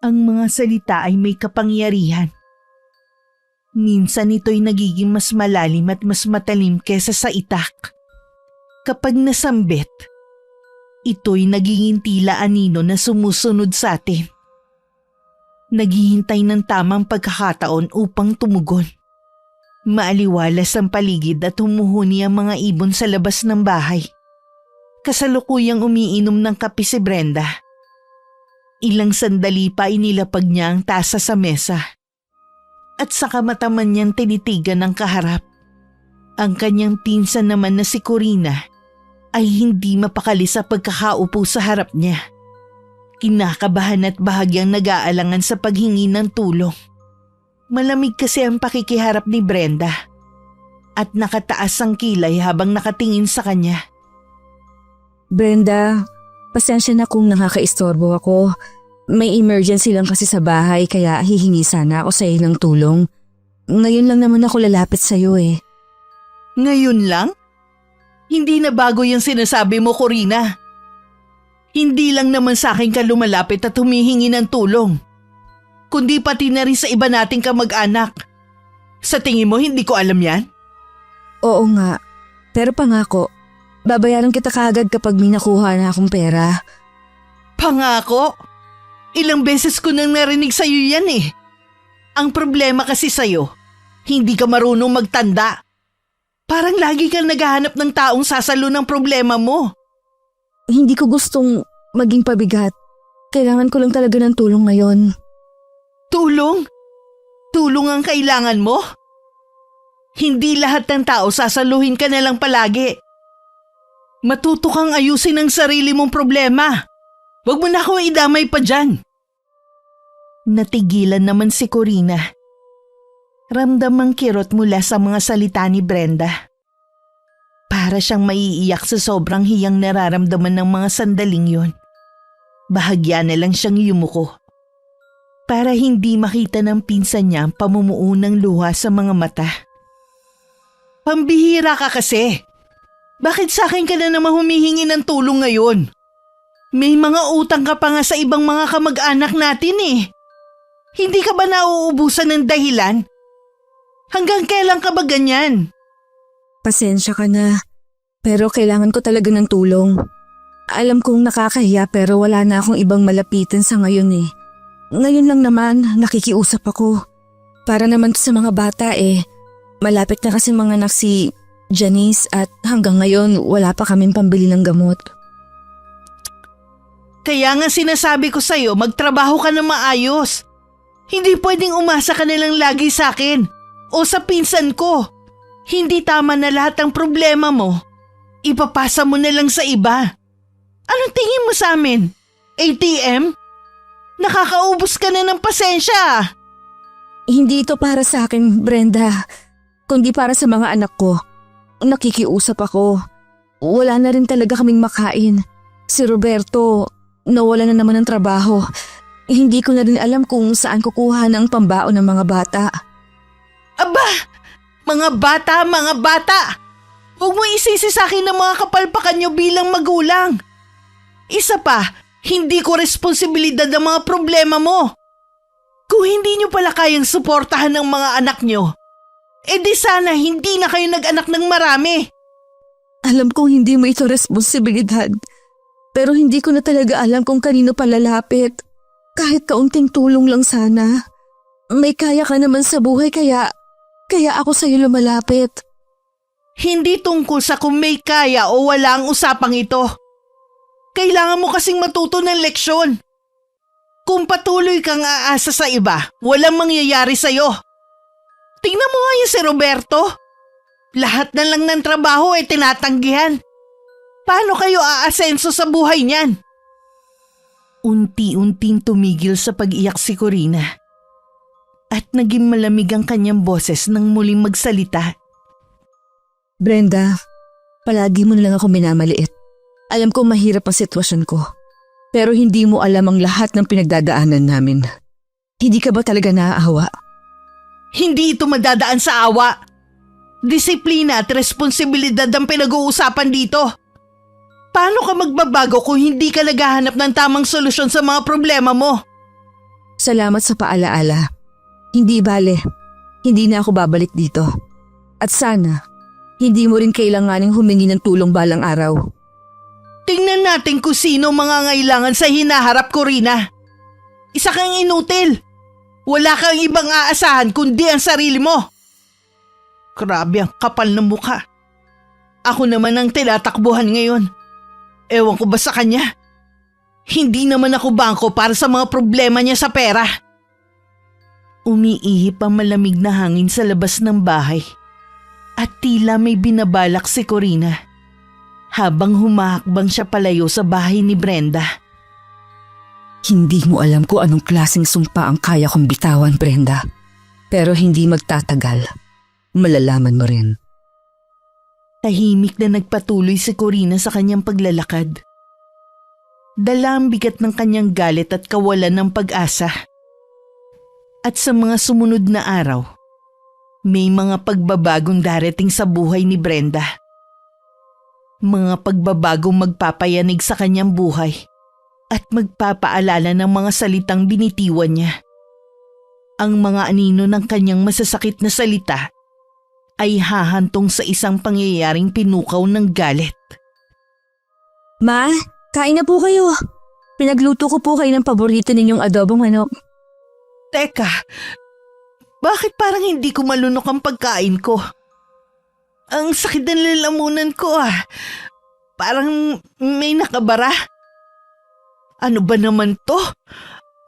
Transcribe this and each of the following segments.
Ang mga salita ay may kapangyarihan. Minsan ito'y nagiging mas malalim at mas matalim kesa sa itak. Kapag nasambit, ito'y nagiging tila anino na sumusunod sa atin. Naghihintay ng tamang pagkakataon upang tumugon. Maaliwalas ang paligid at humuhuni ang mga ibon sa labas ng bahay. Kasalukuyang umiinom ng kape si Brenda. Ilang sandali pa inilapag niya ang tasa sa mesa. At saka mata man niyang tinitigan ng kaharap. Ang kanyang pinsan naman na si Corina ay hindi mapakali sa pagkakaupo sa harap niya. Kinakabahan at bahagyang nag-aalangan sa paghingi ng tulong. Malamig kasi ang pakikiharap ni Brenda at nakataas ang kilay habang nakatingin sa kanya. Brenda, pasensya na kung nakakaistorbo ako. May emergency lang kasi sa bahay kaya hihingi sana ako sa iyo ng tulong. Ngayon lang naman ako lalapit sa iyo eh. Ngayon lang? Hindi na bago yung sinasabi mo, Corina. Hindi lang naman sa akin ka lumalapit at humihingi ng tulong, kundi pati na rin sa iba nating kamag-anak. Sa tingin mo hindi ko alam yan? Oo nga, pero pangako, babayaran kita kaagad kapag may nakuha na akong pera. Pangako? Ilang beses ko nang narinig sa'yo yan eh. Ang problema kasi sa'yo, hindi ka marunong magtanda. Parang lagi kang naghahanap ng taong sasalo ng problema mo. Hindi ko gustong maging pabigat. Kailangan ko lang talaga ng tulong ngayon. Tulong? Tulong ang kailangan mo? Hindi lahat ng tao sasaluhin ka na lang palagi. Matuto kang ayusin ang sarili mong problema. Huwag mo na akong idamay pa dyan. Natigilan naman si Corina. Ramdam ang kirot mula sa mga salita ni Brenda. Para siyang maiiyak sa sobrang hiyang nararamdaman ng mga sandaling yun. Bahagya na lang siyang yumuko. Para hindi makita ng pinsan niya ang pamumuo ng luha sa mga mata. Pambihira ka kasi. Bakit sa akin ka na naman humihingi ng tulong ngayon? May mga utang ka pa nga sa ibang mga kamag-anak natin eh. Hindi ka ba nauubusan ng dahilan? Hanggang kailan ka ba ganyan? Pasensya ka na, pero kailangan ko talaga ng tulong. Alam kong nakakahiya pero wala na akong ibang malapitan sa ngayon eh. Ngayon lang naman nakikiusap ako. Para naman sa mga bata eh. Malapit na kasi mga anak si Janice at hanggang ngayon wala pa kaming pambili ng gamot. Kaya nga sinasabi ko sa'yo, magtrabaho ka na maayos. Hindi pwedeng umasa ka nalang lagi sa akin o sa pinsan ko. Hindi tama na lahat ng problema mo. Ipapasa mo na lang sa iba. Anong tingin mo sa amin? ATM? Nakakaubos ka na ng pasensya. Hindi ito para sa akin, Brenda. Kundi para sa mga anak ko. Nakikiusap ako. Wala na rin talaga kaming makain. Si Roberto, nawala na naman ng trabaho. Hindi ko na rin alam kung saan kukuha ng pambaon ng mga bata. Aba! Mga bata! Huwag mo isisi sa akin ang mga kapalpakan niyo bilang magulang. Isa pa, hindi ko responsibilidad ang mga problema mo. Kung hindi niyo pala kayang suportahan ng mga anak niyo, di sana hindi na kayo nag-anak ng marami. Alam kong hindi mo ito responsibilidad, pero hindi ko na talaga alam kung kanino palalapit. Kahit kaunting tulong lang sana. May kaya ka naman sa buhay kaya ako sa'yo lumalapit. Hindi tungkol sa kung may kaya o wala ang usapang ito. Kailangan mo kasing matuto ng leksyon. Kung patuloy kang aasa sa iba, walang mangyayari sa'yo. Tingnan mo nga yung si Roberto. Lahat na lang ng trabaho tinatanggihan. Paano kayo aasenso sa buhay niyan? Unti-unting tumigil sa pag-iyak si Corina. At naging malamig ang kanyang boses nang muling magsalita. Brenda, palagi mo na lang ako minamaliit. Alam ko mahirap ang sitwasyon ko. Pero hindi mo alam ang lahat ng pinagdadaanan namin. Hindi ka ba talaga naaawa? Hindi ito madadaan sa awa. Disiplina at responsibilidad ang pinag-uusapan dito. Paano ka magbabago kung hindi ka naghahanap ng tamang solusyon sa mga problema mo? Salamat sa paalaala. Hindi bale, hindi na ako babalik dito. At sana, hindi mo rin kailanganing humingi ng tulong balang araw. Tingnan natin kung sino mga ngailangan sa hinaharap ko, Rina. Isa kang inutil. Wala kang ibang aasahan kundi ang sarili mo. Grabe ang kapal ng mukha. Ako naman ang tinatakbuhan ngayon. Ewan ko ba sa kanya? Hindi naman ako bangko para sa mga problema niya sa pera. Umiihip ang malamig na hangin sa labas ng bahay at tila may binabalak si Corina habang humahakbang siya palayo sa bahay ni Brenda. Hindi mo alam kung anong klaseng sumpa ang kaya kong bitawan, Brenda. Pero hindi magtatagal. Malalaman mo rin. Tahimik na nagpatuloy si Corina sa kanyang paglalakad. Dala ang bigat ng kanyang galit at kawalan ng pag-asa. At sa mga sumunod na araw, may mga pagbabagong darating sa buhay ni Brenda. Mga pagbabagong magpapayanig sa kanyang buhay at magpapaalala ng mga salitang binitiwan niya. Ang mga anino ng kanyang masasakit na salita ay hahantong sa isang pangyayaring pinukaw ng galit. Ma, kain na po kayo. Pinagluto ko po kayo ng paborito ninyong adobong manok. Teka, bakit parang hindi ko malunok ang pagkain ko? Ang sakit ng lalamunan ko ah. Parang may nakabara. Ano ba naman to?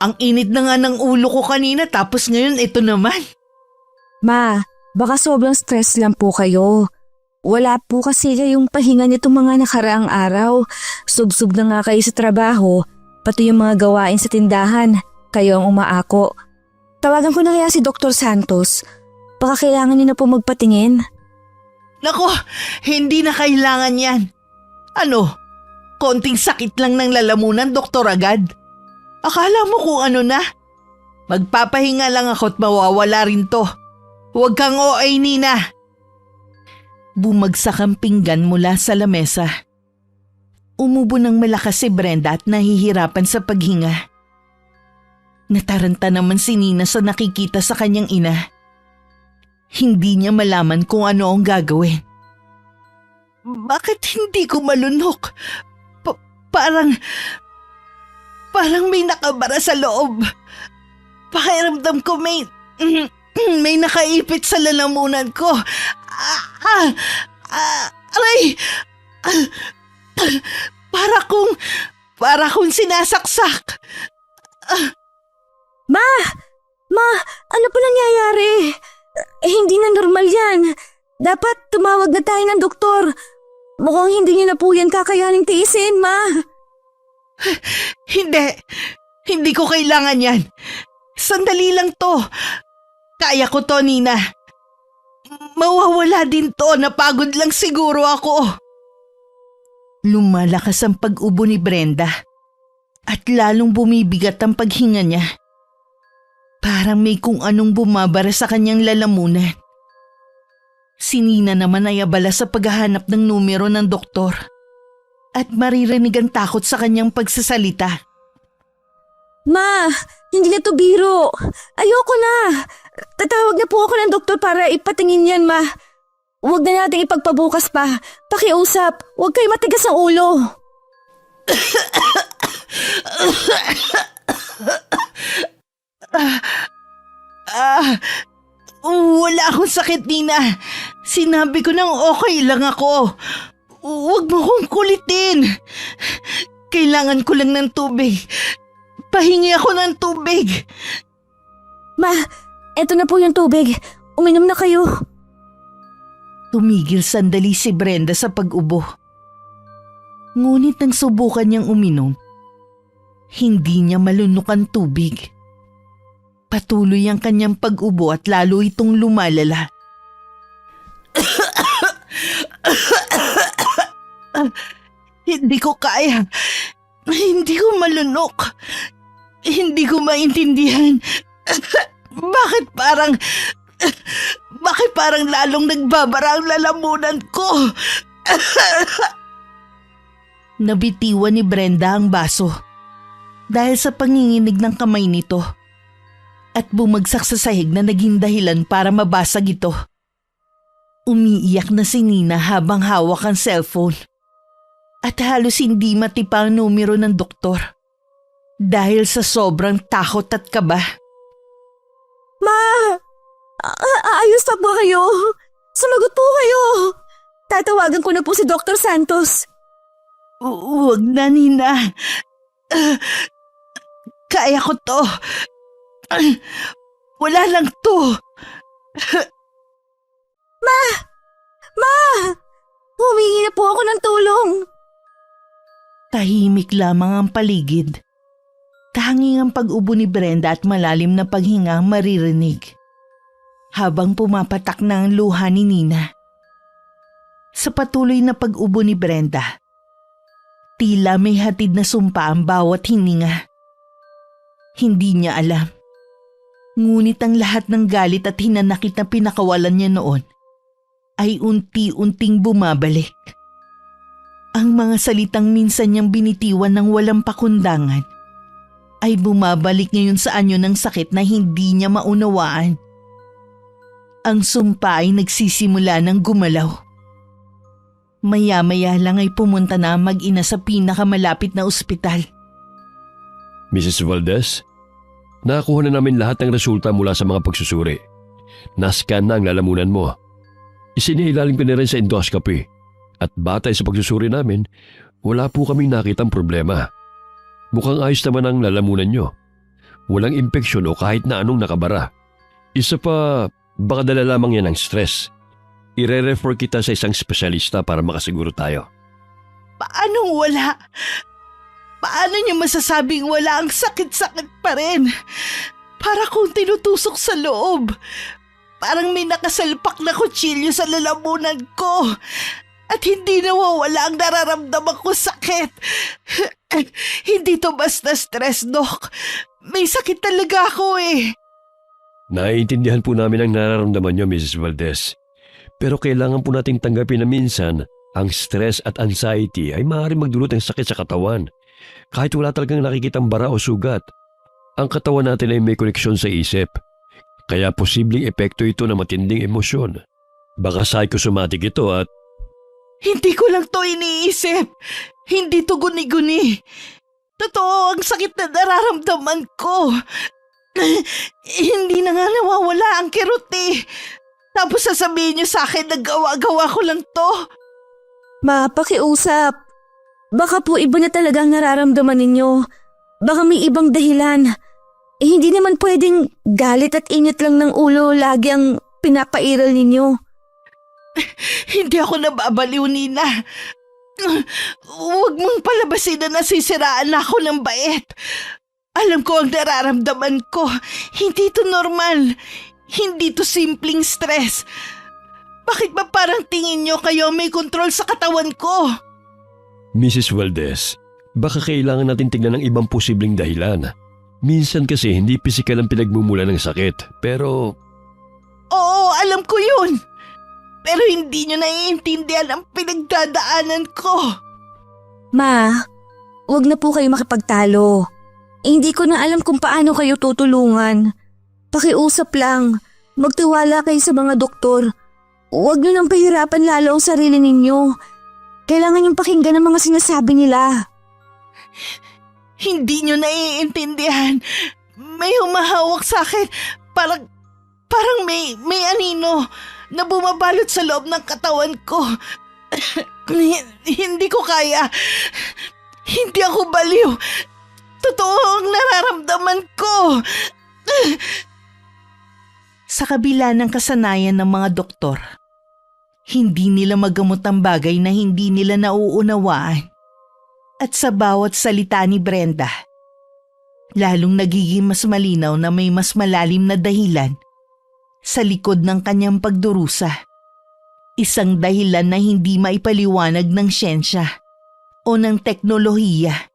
Ang init na nga ng ulo ko kanina tapos ngayon ito naman. Ma, baka sobrang stress lang po kayo. Wala po kasi kayong pahinga nitong mga nakaraang araw. Sub-sub na nga kayo sa trabaho, pati yung mga gawain sa tindahan. Kayo ang umaako. Tawagan ko na kaya si Dr. Santos. Baka kailangan niyo na po magpatingin. Nako, hindi na kailangan yan. Ano? Konting sakit lang ng lalamunan, doktor agad. Akala mo kung ano na? Magpapahinga lang ako at mawawala rin to. Huwag kang OA, Nina. Bumagsak ang pinggan mula sa lamesa. Umubo ng malakas si Brenda at nahihirapan sa paghinga. Nataranta naman si Nina sa nakikita sa kanyang ina. Hindi niya malaman kung ano ang gagawin. Bakit hindi ko malunok? Parang may nakabara sa loob. Pakiramdam ko may nakaipit sa lalamunan ko. Aray! Para kong sinasaksak. Ma! Ano po nangyayari? Hindi na normal yan. Dapat tumawag na tayo ng doktor. Mukhang hindi niyo na po yan kakayaning tiisin, Ma. Hindi ko kailangan yan. Sandali lang to. Kaya ko to, Nina. Mawawala din to, napagod lang siguro ako. Lumalakas ang pag-ubo ni Brenda at lalong bumibigat ang paghinga niya. Parang may kung anong bumabara sa kanyang lalamunan. Si Nina naman ay abala sa paghahanap ng numero ng doktor at maririnig ang takot sa kanyang pagsasalita. Ma, hindi na to biro. Ayoko na. Tatawag na po ako ng doktor para ipatingin yan, Ma. Huwag na natin ipagpabukas pa. Pakiusap, huwag kayo matigas ang ulo. Wala akong sakit, Nina. Sinabi ko nang okay lang ako. Huwag mo kong kulitin. Kailangan ko lang ng tubig. Pahingi ako ng tubig. Ma, eto na po yung tubig. Uminom na kayo. Tumigil sandali si Brenda sa pag-ubo. Ngunit nang subukan niyang uminom, hindi niya malunok ang tubig. Patuloy ang kanyang pag-ubo at lalo itong lumalala. Hindi ko kaya. Hindi ko malunok. Hindi ko maintindihan. Bakit parang lalong nagbabara ang lalamunan ko? Nabitiwan ni Brenda ang baso dahil sa panginginig ng kamay nito. at bumagsak sa sahig na naging dahilan para mabasag ito. Umiiyak na si Nina habang hawak ang cellphone at halos hindi matipa ang numero ng doktor dahil sa sobrang takot at kaba. Ma! Ayos pa ba kayo? Sumagot po kayo! Tatawagan ko na po si Dr. Santos. Huwag na, Nina. Kaya ko to. Wala lang to. Ma! Humingi na po ako ng tulong. Tahimik lamang ang paligid. Tanging ang pag-ubo ni Brenda at malalim na paghinga ang maririnig habang pumapatak na ang luha ni Nina. Sa patuloy na pag-ubo ni Brenda, tila may hatid na sumpa ang bawat hininga. Hindi niya alam. Ngunit ang lahat ng galit at hinanakit na pinakawalan niya noon ay unti-unting bumabalik. Ang mga salitang minsan niyang binitiwan ng walang pakundangan ay bumabalik ngayon sa anyo ng sakit na hindi niya maunawaan. Ang sumpa ay nagsisimula ng gumalaw. Maya-maya lang ay pumunta na ang mag-ina sa pinakamalapit na ospital. Mrs. Valdez, nakakuha na namin lahat ng resulta mula sa mga pagsusuri. Nascan na ang lalamunan mo. Isinailalim ko na rin sa endoscopy at batay sa pagsusuri namin, wala po kaming nakitang problema. Mukhang ayos naman ang lalamunan nyo. Walang impeksyon o kahit na anong nakabara. Isa pa, baka dala lamang yan ng stress. Ire-refer kita sa isang espesyalista para makasiguro tayo. Paano wala? Paano niyo masasabing wala ang sakit-sakit pa rin? Para kung tinutusok sa loob. Parang may nakasalpak na kutsilyo sa lalamunan ko. At hindi nawawala ang nararamdaman ko sakit. Hindi to basta stress, Doc. May sakit talaga ako eh. Naiintindihan po namin ang nararamdaman nyo, Mrs. Valdez. Pero kailangan po nating tanggapin na minsan ang stress at anxiety ay maaaring magdulot ng sakit sa katawan. Kahit wala talagang nakikitang bara o sugat. Ang katawan natin ay may koneksyon sa isip. Kaya posibleng epekto ito ng matinding emosyon. Baka psychosomatic ito at… Hindi ko lang to iniisip. Hindi to guni-guni. Totoo ang sakit na nararamdaman ko. Hindi na nga nawawala ang kirot eh. Tapos sasabihin niyo sa akin na gawa-gawa ko lang to. Ma, pakiusap. Baka po iba na talaga ang nararamdaman ninyo. Baka may ibang dahilan. Hindi naman pwedeng galit at init lang ng ulo lagi ang pinapairal ninyo. Hindi ako nababaliw, Nina. Huwag mong palabasin na nasisiraan ako ng bait. Alam ko ang nararamdaman ko. Hindi to normal. Hindi to simpleng stress. Bakit ba parang tingin niyo kayo may kontrol sa katawan ko? Mrs. Valdez, baka kailangan natin tignan ng ibang posibleng dahilan. Minsan kasi hindi pisikal ang pinagmumula ng sakit, pero… Oo, alam ko yun. Pero hindi niyo naiintindihan ang pinagdadaanan ko. Ma, wag na po kayo makipagtalo. Hindi ko na alam kung paano kayo tutulungan. Pakiusap lang. Magtiwala kayo sa mga doktor. Huwag niyo nang pahirapan lalo ang sarili ninyo. Kailangan niyong pakinggan ang mga sinasabi nila. Hindi niyo naiintindihan. May humahawak sa akin. Parang may anino na bumabalot sa loob ng katawan ko. Hindi ko kaya. Hindi ako baliw. Totoo ang nararamdaman ko. Sa kabila ng kasanayan ng mga doktor, hindi nila magamot ang bagay na hindi nila nauunawaan. At sa bawat salita ni Brenda, lalong nagiging mas malinaw na may mas malalim na dahilan sa likod ng kanyang pagdurusa. Isang dahilan na hindi maipaliwanag ng siyensya o ng teknolohiya.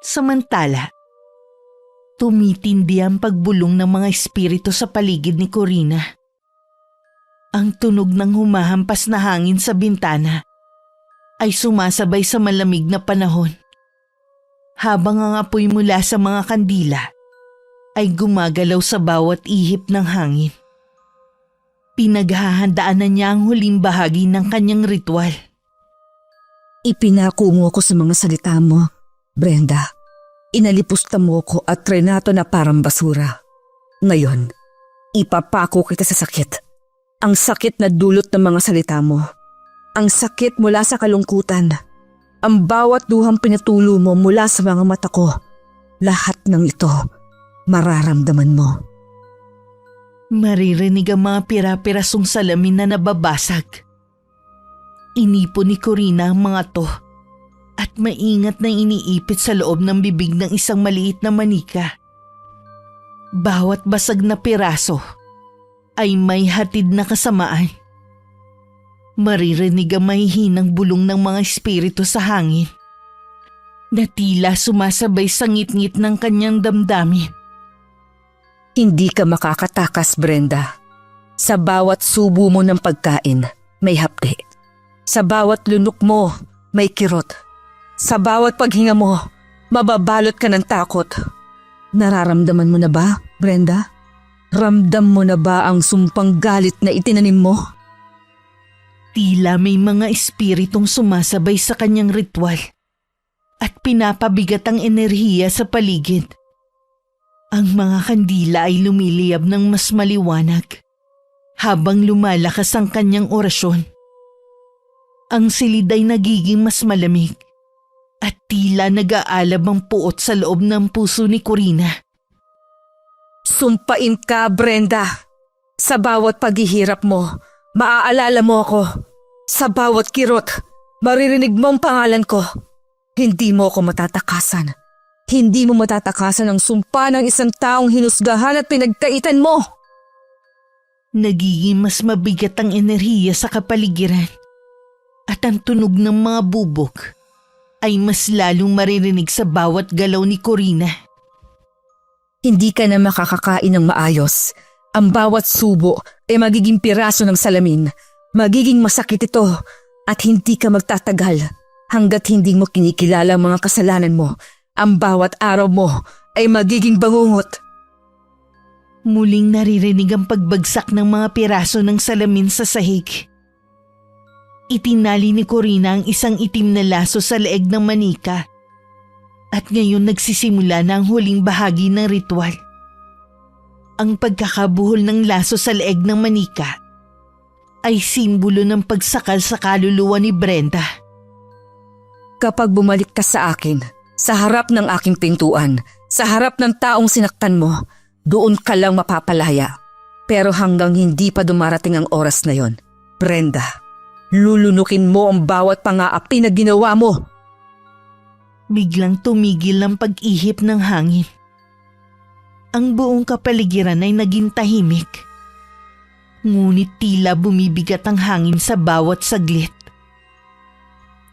Samantala, tumitindi ang pagbulong ng mga espiritu sa paligid ni Corina. Ang tunog ng humahampas na hangin sa bintana ay sumasabay sa malamig na panahon. Habang ang apoy mula sa mga kandila ay gumagalaw sa bawat ihip ng hangin. Pinaghahandaan na niya ang huling bahagi ng kanyang ritual. Ipinako mo ko sa mga salita mo, Brenda. Inalipusta mo ko at trenato na parang basura. Ngayon, ipapako kita sa sakit. Ang sakit na dulot ng mga salita mo. Ang sakit mula sa kalungkutan. Ang bawat duhang pinatulo mo mula sa mga mata ko. Lahat ng ito, mararamdaman mo. Maririnig ang mga pira-pirasong salamin na nababasag. Inipon ni Corina ang mga to at maingat na iniipit sa loob ng bibig ng isang maliit na manika. Bawat basag na piraso ay may hatid na kasamaan. Maririnig ang mahihinang bulong ng mga espiritu sa hangin na tila sumasabay sa ngit-ngit ng kanyang damdamin. Hindi ka makakatakas, Brenda. Sa bawat subo mo ng pagkain, may hapdi. Sa bawat lunok mo, may kirot. Sa bawat paghinga mo, mababalot ka ng takot. Nararamdaman mo na ba, Brenda? Ramdam mo na ba ang sumpang galit na itinanim mo? Tila may mga espiritong sumasabay sa kanyang ritual at pinapabigat ang enerhiya sa paligid. Ang mga kandila ay lumiliyab ng mas maliwanag habang lumalakas ang kanyang orasyon. Ang silid ay nagiging mas malamig at tila nag-aalab ang puot sa loob ng puso ni Corina. Sumpain ka, Brenda. Sa bawat paghihirap mo, maaalala mo ako. Sa bawat kirot, maririnig mo ang pangalan ko. Hindi mo ako matatakasan. Hindi mo matatakasan ang sumpa ng isang taong hinusgahan at pinagkaitan mo. Nagiging mas mabigat ang enerhiya sa kapaligiran at ang tunog ng mga bubog ay mas lalong maririnig sa bawat galaw ni Corina. Hindi ka na makakakain ng maayos. Ang bawat subo ay magiging piraso ng salamin. Magiging masakit ito at hindi ka magtatagal hanggat hindi mo kinikilala ang mga kasalanan mo. Ang bawat araw mo ay magiging bangungot. Muling naririnig ang pagbagsak ng mga piraso ng salamin sa sahig. Itinali ni Corina ang isang itim na laso sa leeg ng manika at ngayon nagsisimula na ang huling bahagi ng ritual. Ang pagkakabuhol ng laso sa leeg ng manika ay simbolo ng pagsakal sa kaluluwa ni Brenda. Kapag bumalik ka sa akin, sa harap ng aking pintuan, sa harap ng taong sinaktan mo, doon ka lang mapapalaya. Pero hanggang hindi pa dumarating ang oras na yon, Brenda, lulunukin mo ang bawat pang-aapi na ginawa mo. Biglang tumigil ang pag-ihip ng hangin. Ang buong kapaligiran ay naging tahimik. Ngunit tila bumibigat ang hangin sa bawat saglit.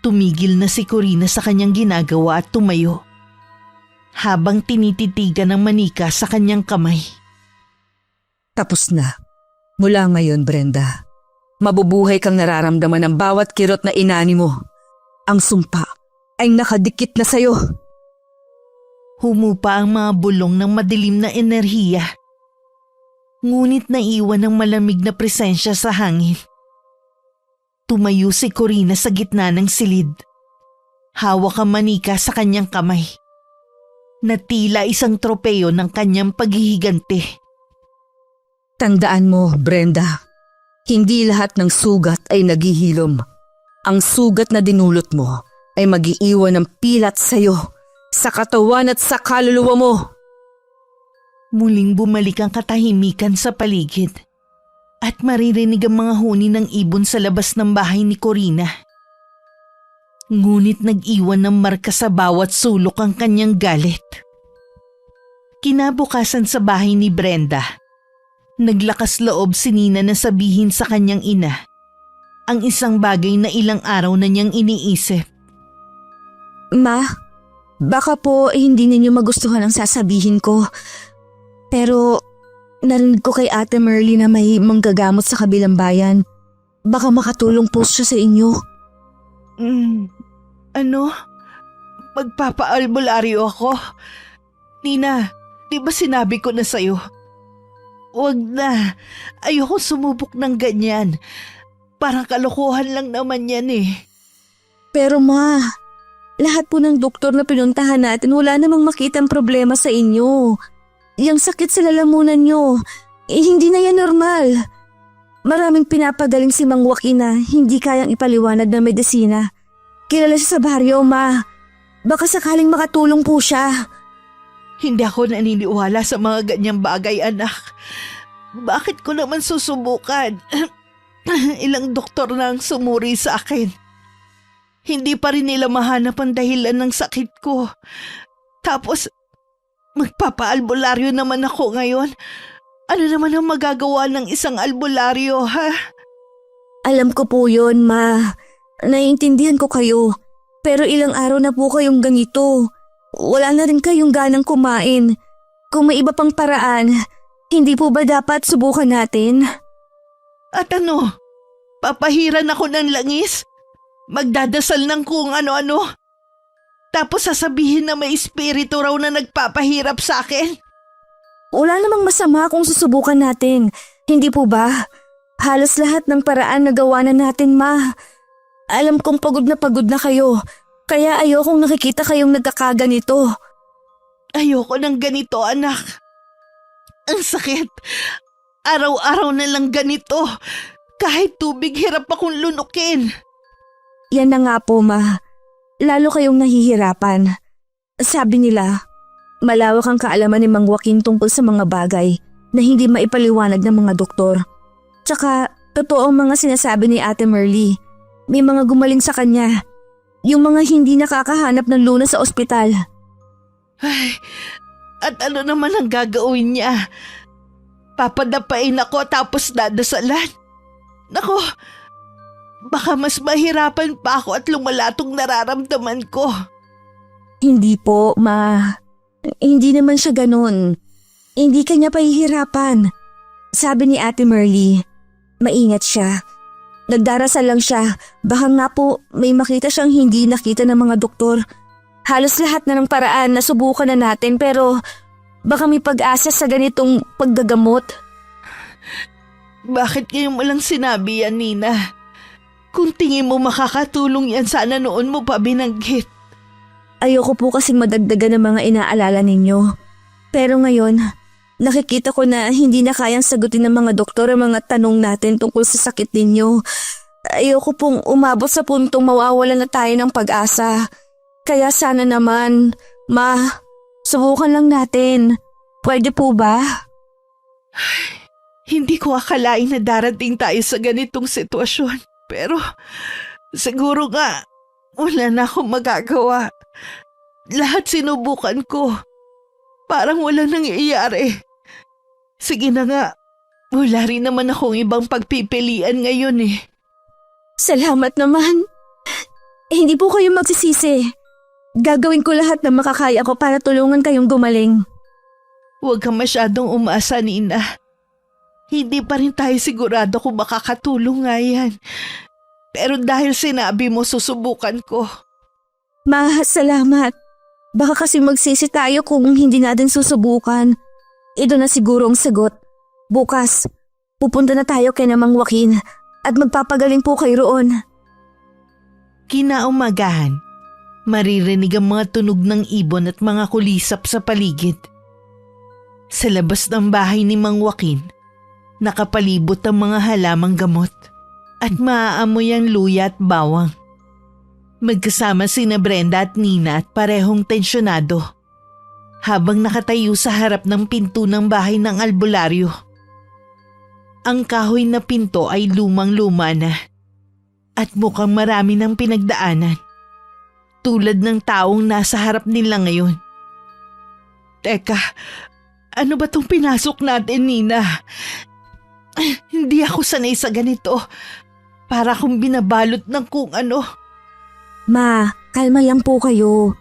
Tumigil na si Corina sa kanyang ginagawa at tumayo, habang tinititigan ng manika sa kanyang kamay. Tapos na. Mula ngayon, Brenda, mabubuhay kang nararamdaman ng bawat kirot na inani mo. Ang sumpa ay nakadikit na sayo. Humupa ang mga bulong ng madilim na enerhiya. Ngunit naiwan ng malamig na presensya sa hangin. Tumayo si Corina sa gitna ng silid. Hawak ang manika sa kanyang kamay, na tila isang tropeyo ng kanyang paghihigante. Tandaan mo, Brenda, hindi lahat ng sugat ay naghihilom. Ang sugat na dinulot mo ay mag-iiwan ng pilat sa'yo, sa katawan at sa kaluluwa mo. Muling bumalik ang katahimikan sa paligid at maririnig ang mga huni ng ibon sa labas ng bahay ni Corina. Ngunit nag-iwan ng marka sa bawat sulok ang kanyang galit. Kinabukasan sa bahay ni Brenda, naglakas loob si Nina na sabihin sa kanyang ina ang isang bagay na ilang araw na niyang iniisip. Ma, baka po hindi ninyo magustuhan ang sasabihin ko. Pero narinig ko kay Ate Merly na may manggagamot sa kabilang bayan. Baka makatulong po siya sa inyo. Magpapaalbularyo ako. Nina, Di ba sinabi ko na sa'yo? Huwag na. Ayoko sumubok ng ganyan. Parang kalokohan lang naman yan eh. Pero ma, lahat po ng doktor na pinuntahan natin wala namang makitang problema sa inyo. Yang sakit sa lalamunan nyo, hindi na yan normal. Maraming pinapagaling si Mang Joaquin na hindi kayang ipaliwanag ng medisina. Kilala siya sa baryo, ma. Baka sakaling makatulong po siya. Hindi ako naniniwala sa mga ganyang bagay, anak. Bakit ko naman susubukan? Ilang doktor na ang sumuri sa akin. Hindi pa rin nila mahanap ang dahilan ng sakit ko. Tapos, magpapaalbularyo naman ako ngayon. Ano naman ang magagawa ng isang albularyo, ha? Alam ko po yun, ma. Naiintindihan ko kayo. Pero ilang araw na po kayong ganito. Wala na rin kayong ganang kumain. Kung may iba pang paraan, hindi po ba dapat subukan natin? At ano? Papahiran ako ng langis? Magdadasal ng kung ano-ano? Tapos sasabihin na may espiritu raw na nagpapahirap sa akin? Wala namang masama kung susubukan natin. Hindi po ba? Halos lahat ng paraan nagawa na natin, ma. Alam kong pagod na kayo. Kaya ayokong nakikita kayong nagkakaganito. Ayoko ng ganito, anak. Ang sakit. Araw-araw na lang ganito. Kahit tubig, hirap akong lunukin. Yan na nga po, ma. Lalo kayong nahihirapan. Sabi nila, malawak ang kaalaman ni Mang Joaquin tungkol sa mga bagay na hindi maipaliwanag ng mga doktor. Tsaka, totoo ang mga sinasabi ni Ate Merly. May mga gumaling sa kanya. Yung mga hindi nakakahanap ng lunas sa ospital. Ay, at ano naman ang gagawin niya? Papadapain ako tapos dadasalan. Nako, baka mas mahirapan pa ako at lumala tong nararamdaman ko. Hindi po, ma. Hindi naman siya ganun. Hindi kanya pahihirapan. Sabi ni Ate Merly, maingat siya. Nagdarasal lang siya. Baka nga po may makita siyang hindi nakita ng mga doktor. Halos lahat na ng paraan na subukan na natin pero baka may pag-asa sa ganitong paggagamot. Bakit ngayon mo lang sinabi yan, Nina? Kung tingin mo makakatulong yan, sana noon mo pa binanggit. Ayoko po kasing madagdagan ng mga inaalala ninyo. Pero ngayon, nakikita ko na hindi na kayang sagutin ng mga doktor ang mga tanong natin tungkol sa sakit ninyo. Ayoko pong umabot sa puntong mawawalan na tayo ng pag-asa. Kaya sana naman, ma, subukan lang natin. Pwede po ba? Hindi ko akalain na darating tayo sa ganitong sitwasyon. Pero siguro nga, wala na akong magagawa. Lahat sinubukan ko. Parang wala nangyayari. Sige na nga, wala rin naman akong ibang pagpipilian ngayon eh. Salamat naman. Hindi po kayo magsisisi. Gagawin ko lahat na makakaya ko para tulungan kayong gumaling. Huwag kang masyadong umasa, Nina. Hindi pa rin tayo sigurado kung makakatulong nga yan. Pero dahil sinabi mo, susubukan ko. Ma, salamat. Baka kasi magsisi tayo kung hindi natin susubukan. Ito na siguro ang sagot. Bukas, pupunta na tayo kay Mang Joaquin at magpapagaling po kayo roon. Kinaumagahan, maririnig ang mga tunog ng ibon at mga kulisap sa paligid. Sa labas ng bahay ni Mang Joaquin, nakapalibot ang mga halamang gamot at maaamoy ang luya at bawang. Magkasama sina Brenda at Nina at parehong tensyonado habang nakatayo sa harap ng pinto ng bahay ng albularyo. Ang kahoy na pinto ay lumang-luma na at mukhang marami ng pinagdaanan, tulad ng taong nasa harap nila ngayon. Teka, ano ba tong pinasok natin, Nina? Hindi ako sanay sa ganito. Para akong binabalot ng kung ano. Ma, kalma lang po kayo.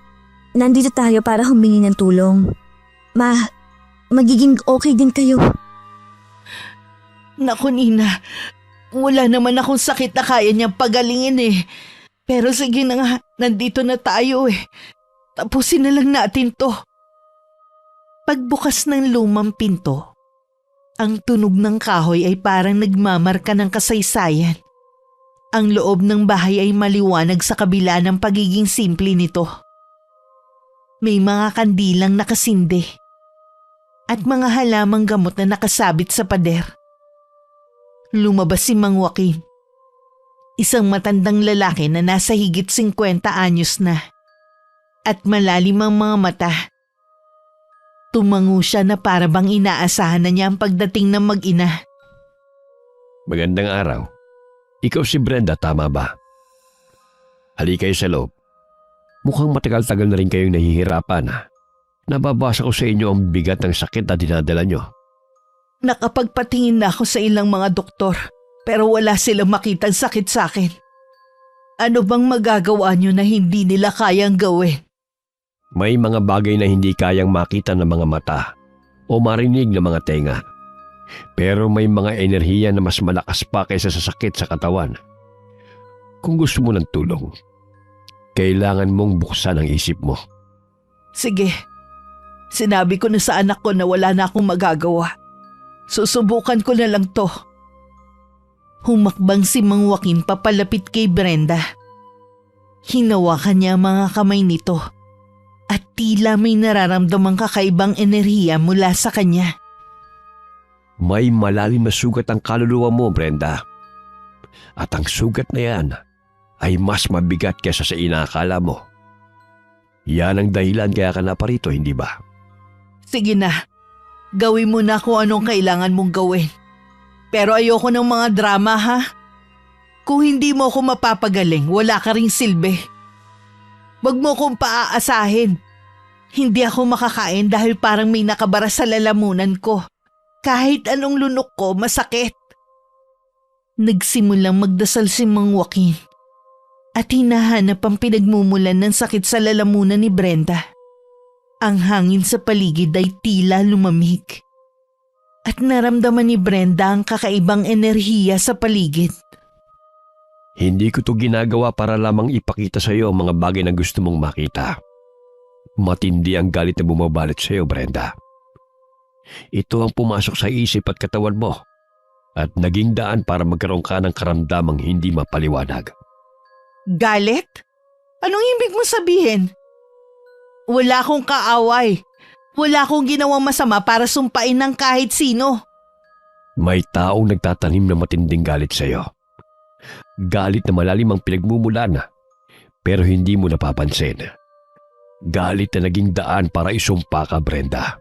Nandito tayo para humingi ng tulong. Ma, magiging okay din kayo. Naku, Nina, wala naman akong sakit na kaya niyang pagalingin eh. Pero sige na nga, nandito na tayo eh. Tapusin na lang natin to. Pagbukas ng lumang pinto, ang tunog ng kahoy ay parang nagmamarka ng kasaysayan. Ang loob ng bahay ay maliwanag sa kabila ng pagiging simple nito. May mga kandilang nakasindi at mga halamang gamot na nakasabit sa pader. Lumabas si Mang Joaquin, isang matandang lalaki na nasa higit 50 anyos na at malalim ang mga mata. Tumango siya na para bang inaasahan na niya ang pagdating ng mag-ina. Magandang araw. Ikaw si Brenda, tama ba? Halika kayo sa loob. Mukhang matagal-tagal na rin kayong nahihirapan. Nababasa ko sa inyo ang bigat ng sakit na dinadala nyo. Nakapagpatingin na ako sa ilang mga doktor pero wala silang makitang sakit sa akin. Ano bang magagawa nyo na hindi nila kayang gawin? May mga bagay na hindi kayang makita ng mga mata o marinig ng mga tenga. Pero may mga enerhiya na mas malakas pa kaysa sa sakit sa katawan. Kung gusto mo ng tulong, kailangan mong buksan ang isip mo. Sige, sinabi ko na sa anak ko na wala na akong magagawa. Susubukan ko na lang to. Humakbang si Mang Joaquin papalapit kay Brenda. Hinawakan niya ang mga kamay nito at tila may nararamdamang kakaibang enerhiya mula sa kanya. May malalim na sugat ang kaluluwa mo, Brenda. At ang sugat na yan ay mas mabigat kaysa sa inaakala mo. Yan ang dahilan kaya ka naparito, hindi ba? Sige na, gawin mo na kung anong kailangan mong gawin. Pero ayoko ng mga drama, ha? Kung hindi mo ako mapapagaling, wala ka ring silbi. Wag mo kong paaasahin. Hindi ako makakain dahil parang may nakabara sa lalamunan ko. Kahit anong lunok ko, masakit. Nagsimulang magdasal si Mang Joaquin at hinahanap ang pinagmumulan ng sakit sa lalamunan ni Brenda. Ang hangin sa paligid ay tila lumamig at naramdaman ni Brenda ang kakaibang enerhiya sa paligid. Hindi ko to ginagawa para lamang ipakita sa iyo ang mga bagay na gusto mong makita. Matindi ang galit na bumabalot sa iyo, Brenda. Ito ang pumasok sa isip at katawan mo at naging daan para magkaroon ka ng karamdamang hindi mapaliwanag. Galit? Anong ibig mo sabihin? Wala akong kaaway. Wala akong ginawang masama para sumpain ng kahit sino. May taong nagtatanim ng matinding galit sa iyo. Galit na malalim ang pinagmumulan pero hindi mo napapansin. Galit na naging daan para isumpa ka, Brenda.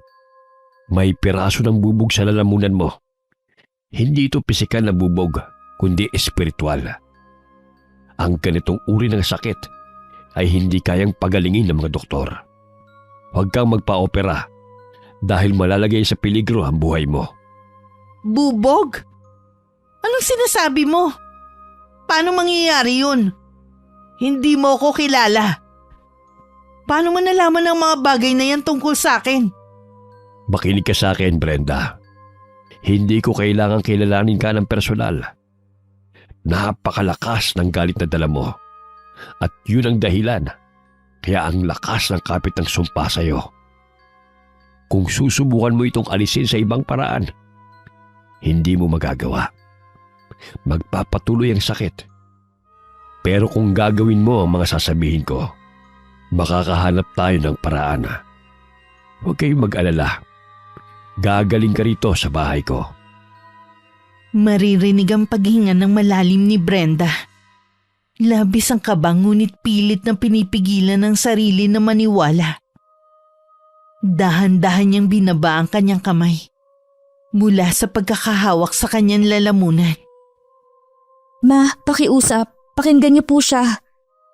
May piraso ng bubog sa lalamunan mo. Hindi ito pisikal na bubog, kundi espiritual. Ang ganitong uri ng sakit ay hindi kayang pagalingin ng mga doktor. Huwag kang magpa-opera dahil malalagay sa peligro ang buhay mo. Bubog? Anong sinasabi mo? Paano mangyayari yun? Hindi mo ako kilala. Paano mo nalaman ang mga bagay na yan tungkol sa akin? Makinig ka sa akin, Brenda. Hindi ko kailangang kilalanin ka ng personal. Napakalakas ng galit na dala mo. At yun ang dahilan. Kaya ang lakas ng kapit ng sumpa sa iyo. Kung susubukan mo itong alisin sa ibang paraan, hindi mo magagawa. Magpapatuloy ang sakit. Pero kung gagawin mo ang mga sasabihin ko, makakahanap tayo ng paraan. Huwag kayong mag-alala. Gagaling ka rito sa bahay ko. Maririnig ang paghinga ng malalim ni Brenda. Labis ang kaba ngunit pilit na pinipigilan ng sarili na maniwala. Dahan-dahan niyang binaba ang kanyang kamay mula sa pagkakahawak sa kanyang lalamunan. Ma, pakiusap. Pakinggan niyo po siya.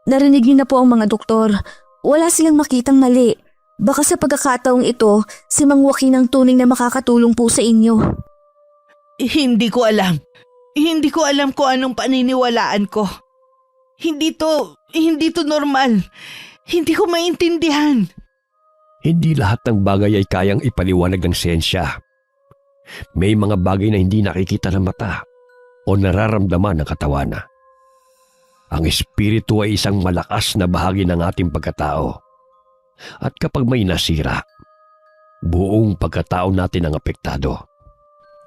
Narinig niyo na po ang mga doktor. Wala silang makitang mali. Baka sa pagkakataong ito, si Mang Joaquin ang tunay na makakatulong po sa inyo. Hindi ko alam. Hindi ko alam kung anong paniniwalaan ko. Hindi to normal. Hindi ko maintindihan. Hindi lahat ng bagay ay kayang ipaliwanag ng siyensya. May mga bagay na hindi nakikita ng mata o nararamdaman ng katawan. Ang espiritu ay isang malakas na bahagi ng ating pagkatao. At kapag may nasira, Buong pagkatao natin ang apektado.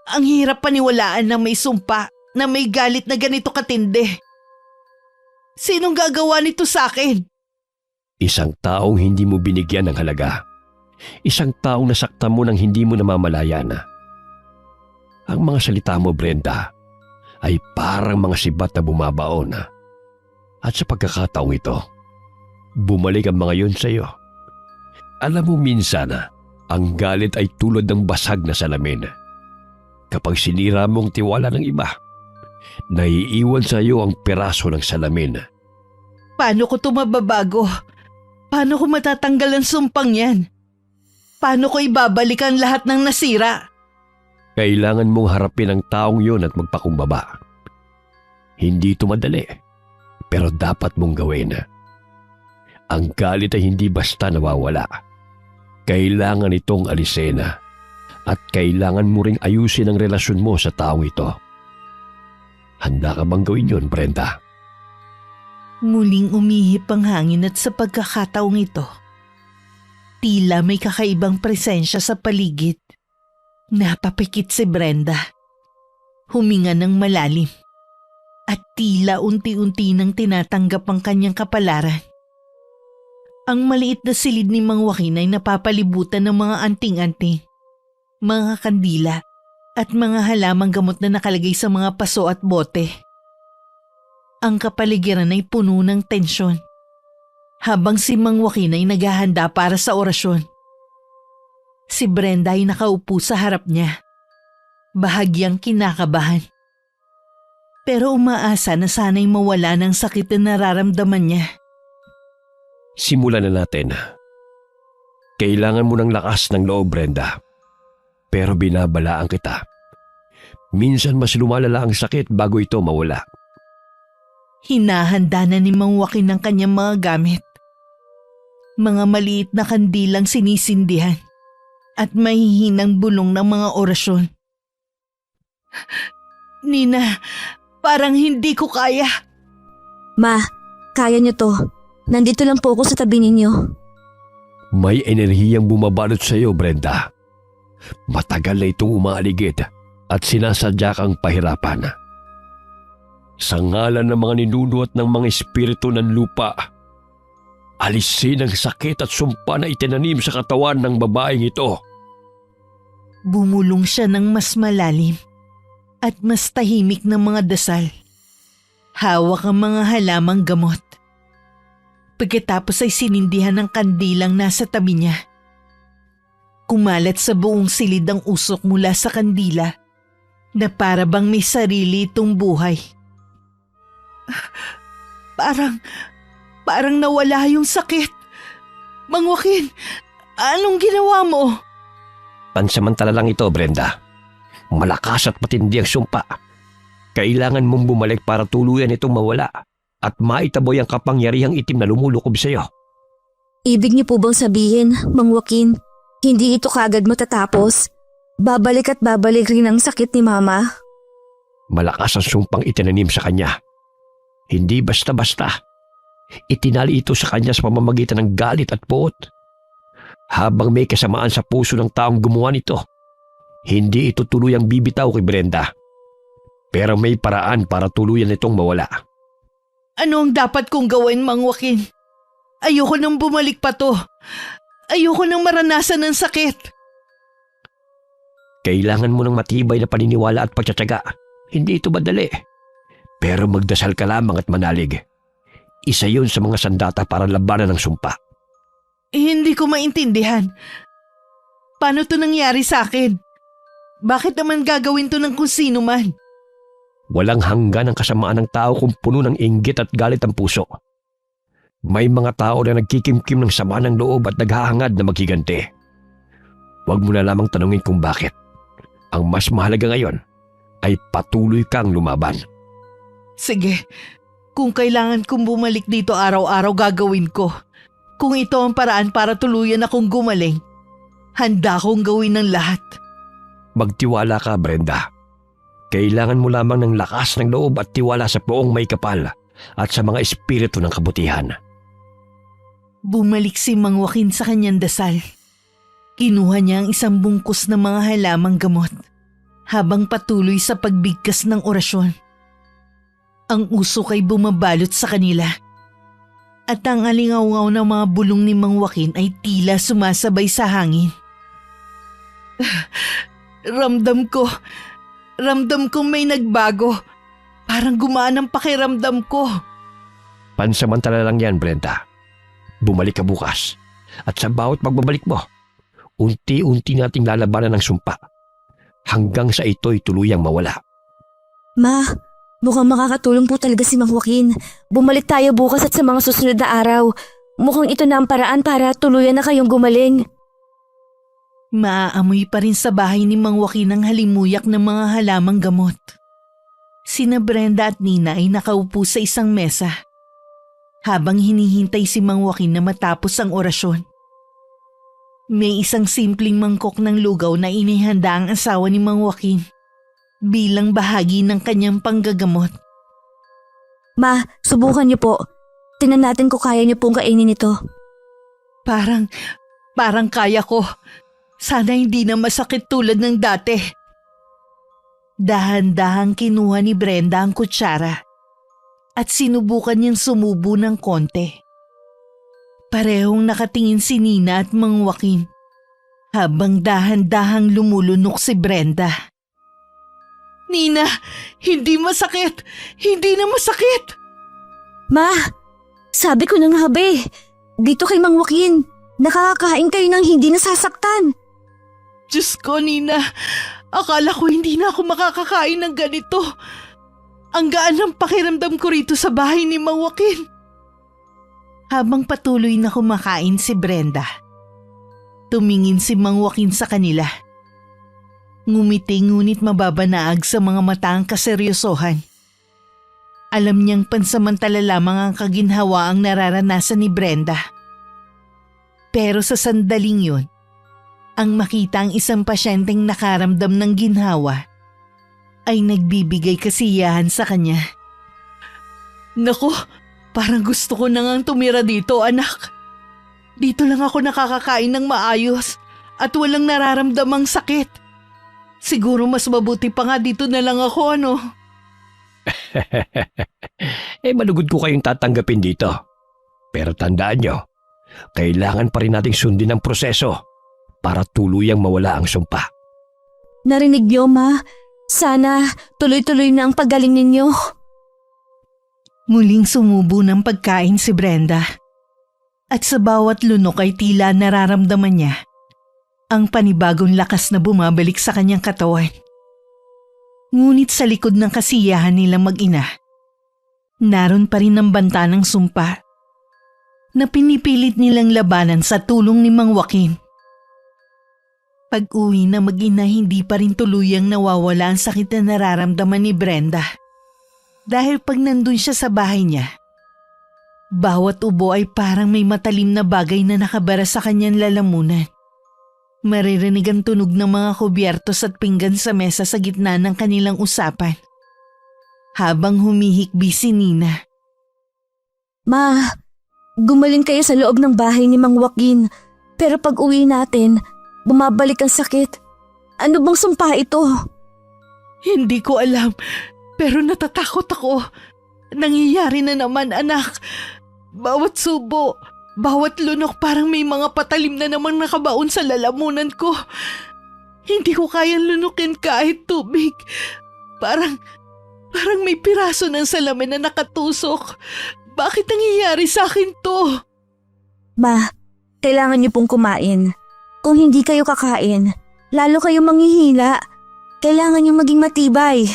Ang hirap paniwalaan na may sumpa, na may galit na ganito katindi. Sinong gagawa nito sa akin? Isang taong hindi mo binigyan ng halaga. Isang taong nasaktan mo nang hindi mo namamalayan. Ang mga salita mo, Brenda, ay parang mga sibat na bumabaon. At sa pagkakataong ito, bumalik ang mga yun sa iyo. Alam mo minsan, ang galit ay tulad ng basag na salamin. Kapag sinira mong tiwala ng iba, naiiwan sa iyo ang piraso ng salamin. Paano ko ito mababago? Paano ko matatanggal ang sumpang yan? Paano ko ibabalik ang lahat ng nasira? Kailangan mong harapin ang taong yun at magpakumbaba. Hindi ito madali, pero dapat mong gawin. Ang galit ay hindi basta nawawala. Kailangan itong alisin at kailangan mo ring ayusin ang relasyon mo sa taong ito. Handa ka bang gawin yun, Brenda? Muling umihip ang hangin at sa pagkakataong ito, tila may kakaibang presensya sa paligid. Napapikit si Brenda. Huminga ng malalim at tila unti-unti nang tinatanggap ang kanyang kapalaran. Ang maliit na silid ni Mang Joaquin ay napapalibutan ng mga anting-anting, mga kandila at mga halamang gamot na nakalagay sa mga paso at bote. Ang kapaligiran ay puno ng tensyon habang si Mang Joaquin ay naghahanda para sa orasyon. Si Brenda ay nakaupo sa harap niya, bahagyang kinakabahan. Pero umaasa na sana'y mawala ng sakit na nararamdaman niya. Simulan na natin. Kailangan mo ng lakas ng loob, Brenda. Pero binabalaan kita. Minsan mas lumalala ang sakit bago ito mawala. Hinahanda na ni Mang Joaquin ang kanyang mga gamit. Mga maliit na kandilang sinisindihan at mahihinang bulong ng mga orasyon. Nina, parang hindi ko kaya. Ma, kaya niyo to. Nandito lang po ako sa tabi ninyo. May enerhiyang bumabalot sa iyo, Brenda. Matagal na itong umaaligid at sinasadya kang pahirapan. Sa ngalan ng mga ninuno at ng mga espiritu ng lupa, alisin ang sakit at sumpa na itinanim sa katawan ng babaeng ito. Bumulong siya ng mas malalim at mas tahimik ng mga dasal. Hawak ang mga halamang gamot. Pagkatapos ay sinindihan ng kandilang nasa tabi niya. Kumalat sa buong silid ang usok mula sa kandila na para bang may sarili itong buhay. Parang nawala yung sakit. Mang Joaquin, anong ginawa mo? Pansamantala lang ito, Brenda. Malakas at matindi ang sumpa. Kailangan mong bumalik para tuluyan itong mawala at maitaboy ang kapangyarihang itim na lumulukob sa iyo. Ibig niyo po bang sabihin, Mang Joaquin, hindi ito kagad matatapos? Babalik at babalik rin ang sakit ni Mama? Malakas ang sumpang itinanim sa kanya. Hindi basta-basta. Itinali ito sa kanya sa pamamagitan ng galit at puot. Habang may kasamaan sa puso ng taong gumawa nito, hindi ito tuluyang bibitaw kay Brenda. Pero may paraan para tuluyan itong mawala. Ano ang dapat kong gawin, Mang Joaquin? Ayoko nang bumalik pa to. Ayoko nang maranasan ng sakit. Kailangan mo ng matibay na paniniwala at pagtsatsaga. Hindi ito madali. Pero magdasal ka lamang at manalig. Isa yun sa mga sandata para labanan ng sumpa. Hindi ko maintindihan. Paano to nangyari sa akin? Bakit naman gagawin to ng kung sino man? Walang hanggan ang kasamaan ng tao kung puno ng inggit at galit ang puso. May mga tao na nagkikimkim ng sama ng loob at naghahangad na maghiganti. Huwag mo na lamang tanungin kung bakit. Ang mas mahalaga ngayon ay patuloy kang lumaban. Sige, kung kailangan kong bumalik dito araw-araw gagawin ko. Kung ito ang paraan para tuluyan akong gumaling, handa akong gawin ng lahat. Magtiwala ka, Brenda. Kailangan mo lamang ng lakas ng loob at tiwala sa Poong May Kapal at sa mga espiritu ng kabutihan. Bumalik si Mang Joaquin sa kanyang dasal. Kinuha niya ang isang bungkus ng mga halamang gamot habang patuloy sa pagbigkas ng orasyon. Ang usok ay bumabalot sa kanila at ang alingaw-ngaw ng mga bulong ni Mang Joaquin ay tila sumasabay sa hangin. Ramdam ko may nagbago. Parang gumaan ang pakiramdam ko. Pansamantala lang yan, Brenda. Bumalik ka bukas. At sa bawat pagbabalik mo, unti-unti nating lalabanan ng sumpa hanggang sa ito'y tuluyang mawala. Ma, mukhang makakatulong po talaga si Mang Joaquin. Bumalik tayo bukas at sa mga susunod na araw. Mukhang ito na ang paraan para tuluyan na kayong gumaling. Maaamoy pa rin sa bahay ni Mang Joaquin ang halimuyak ng mga halamang gamot. Sina Brenda at Nina ay nakaupo sa isang mesa habang hinihintay si Mang Joaquin na matapos ang orasyon. May isang simpleng mangkok ng lugaw na inihanda ang asawa ni Mang Joaquin bilang bahagi ng kanyang panggagamot. Ma, subukan niyo po. Tingnan natin kung kaya niyo pong kainin ito. Parang kaya ko. Sana hindi na masakit tulad ng dati. Dahan-dahang kinuha ni Brenda ang kutsara at sinubukan niyang sumubo ng konti. Parehong nakatingin si Nina at Mang Joaquin habang dahan-dahang lumulunok si Brenda. Nina, hindi masakit! Hindi na masakit! Ma, sabi ko na nga ba dito kay Mang Joaquin, nakakakain kayo ng hindi nasasaktan. Diyos ko, Nina, akala ko hindi na ako makakakain ng ganito. Ang gaan ng pakiramdam ko rito sa bahay ni Mang Joaquin. Habang patuloy na kumakain si Brenda, tumingin si Mang Joaquin sa kanila. Ngumiti ngunit mababanaag sa mga mata ang kaseryosohan. Alam niyang pansamantala lamang ang kaginhawaang nararanasan ni Brenda. Pero sa sandaling yun, ang makita ang isang pasyenteng nakaramdam ng ginhawa ay nagbibigay kasiyahan sa kanya. Naku, parang gusto ko na ngang tumira dito, anak. Dito lang ako nakakakain ng maayos at walang nararamdamang sakit. Siguro mas mabuti pa nga dito na lang ako, ano? Malugod ko kayong tatanggapin dito. Pero tandaan nyo, kailangan pa rin nating sundin ang proseso para tuluyang mawala ang sumpa. Narinig niyo, Ma? Sana tuloy-tuloy na ang paggaling ninyo. Muling sumubo ng pagkain si Brenda. At sa bawat lunok ay tila nararamdaman niya ang panibagong lakas na bumabalik sa kanyang katawan. Ngunit sa likod ng kasiyahan nilang mag-ina, naroon pa rin ang banta ng sumpa na pinipilit nilang labanan sa tulong ni Mang Joaquin. Pag-uwi na mag-ina, hindi pa rin tuluyang nawawala ang sakit na nararamdaman ni Brenda. Dahil pag nandun siya sa bahay niya, bawat ubo ay parang may matalim na bagay na nakabara sa kanyang lalamunan. Maririnig ang tunog ng mga kubyertos at pinggan sa mesa sa gitna ng kanilang usapan. Habang humihikbi si Nina. Ma, gumaling kayo sa loob ng bahay ni Mang Joaquin. Pero pag uwi natin, bumabalik ang sakit. Ano bang sumpa ito? Hindi ko alam, pero natatakot ako. Nangyayari na naman, anak. Bawat subo, bawat lunok parang may mga patalim na namang nakabaon sa lalamunan ko. Hindi ko kayang lunukin kahit tubig. Parang may piraso ng salamin na nakatusok. Bakit nangyayari sa akin to? Ma, kailangan niyo pong kumain. Kung hindi kayo kakain, lalo kayo manghihina. Kailangan niyo maging matibay.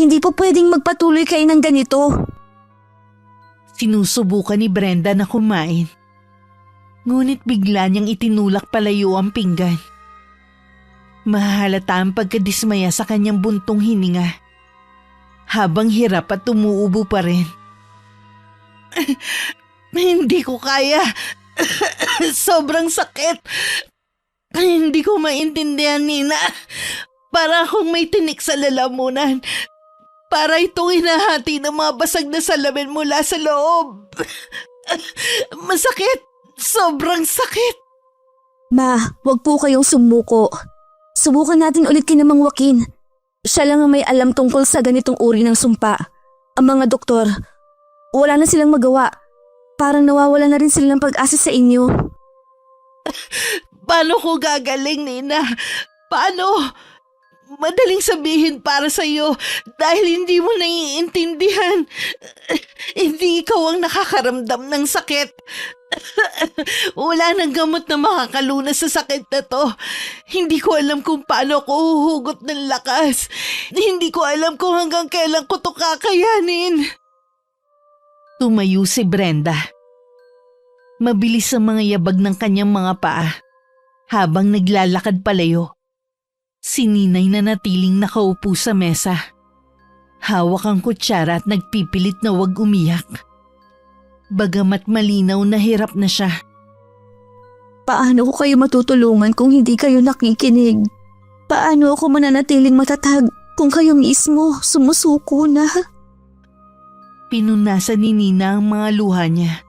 Hindi po pwedeng magpatuloy kayo ng ganito. Sinusubukan ni Brenda na kumain. Ngunit bigla niyang itinulak palayo ang pinggan. Mahalata ang pagkadismaya sa kanyang buntong hininga. Habang hirap at umuubo pa rin. Hindi ko kaya. Sobrang sakit. Hindi ko maintindihan, Nina. Para akong may tinik sa lalamunan. Para itong hinahati ng mga basag na salamin mula sa loob. Masakit. Sobrang sakit. Ma, wag po kayong sumuko. Subukan natin ulit kina Mang Joaquin. Siya lang ang may alam tungkol sa ganitong uri ng sumpa. Ang mga doktor, wala na silang magawa. Parang nawawala na rin sila ng pag-asa sa inyo. Paano ko gagaling, Nina? Paano? Madaling sabihin para sa'yo dahil hindi mo naiintindihan. Hindi ikaw ang nakakaramdam ng sakit. Wala nang gamot na makakalunas sa sakit na to. Hindi ko alam kung paano ko huhugot ng lakas. Hindi ko alam kung hanggang kailan ko to kakayanin. Tumayo si Brenda. Mabilis ang mga yabag ng kanyang mga paa habang naglalakad palayo. Si Ninay na natiling nakaupo sa mesa. Hawak ang kutsara at nagpipilit na huwag umiyak. Bagamat malinaw na hirap na siya. Paano ko kayo matutulungan kung hindi kayo nakikinig? Paano ako mananatiling matatag kung kayo mismo sumusuko na? Pinunasan ni Nina ang mga luha niya.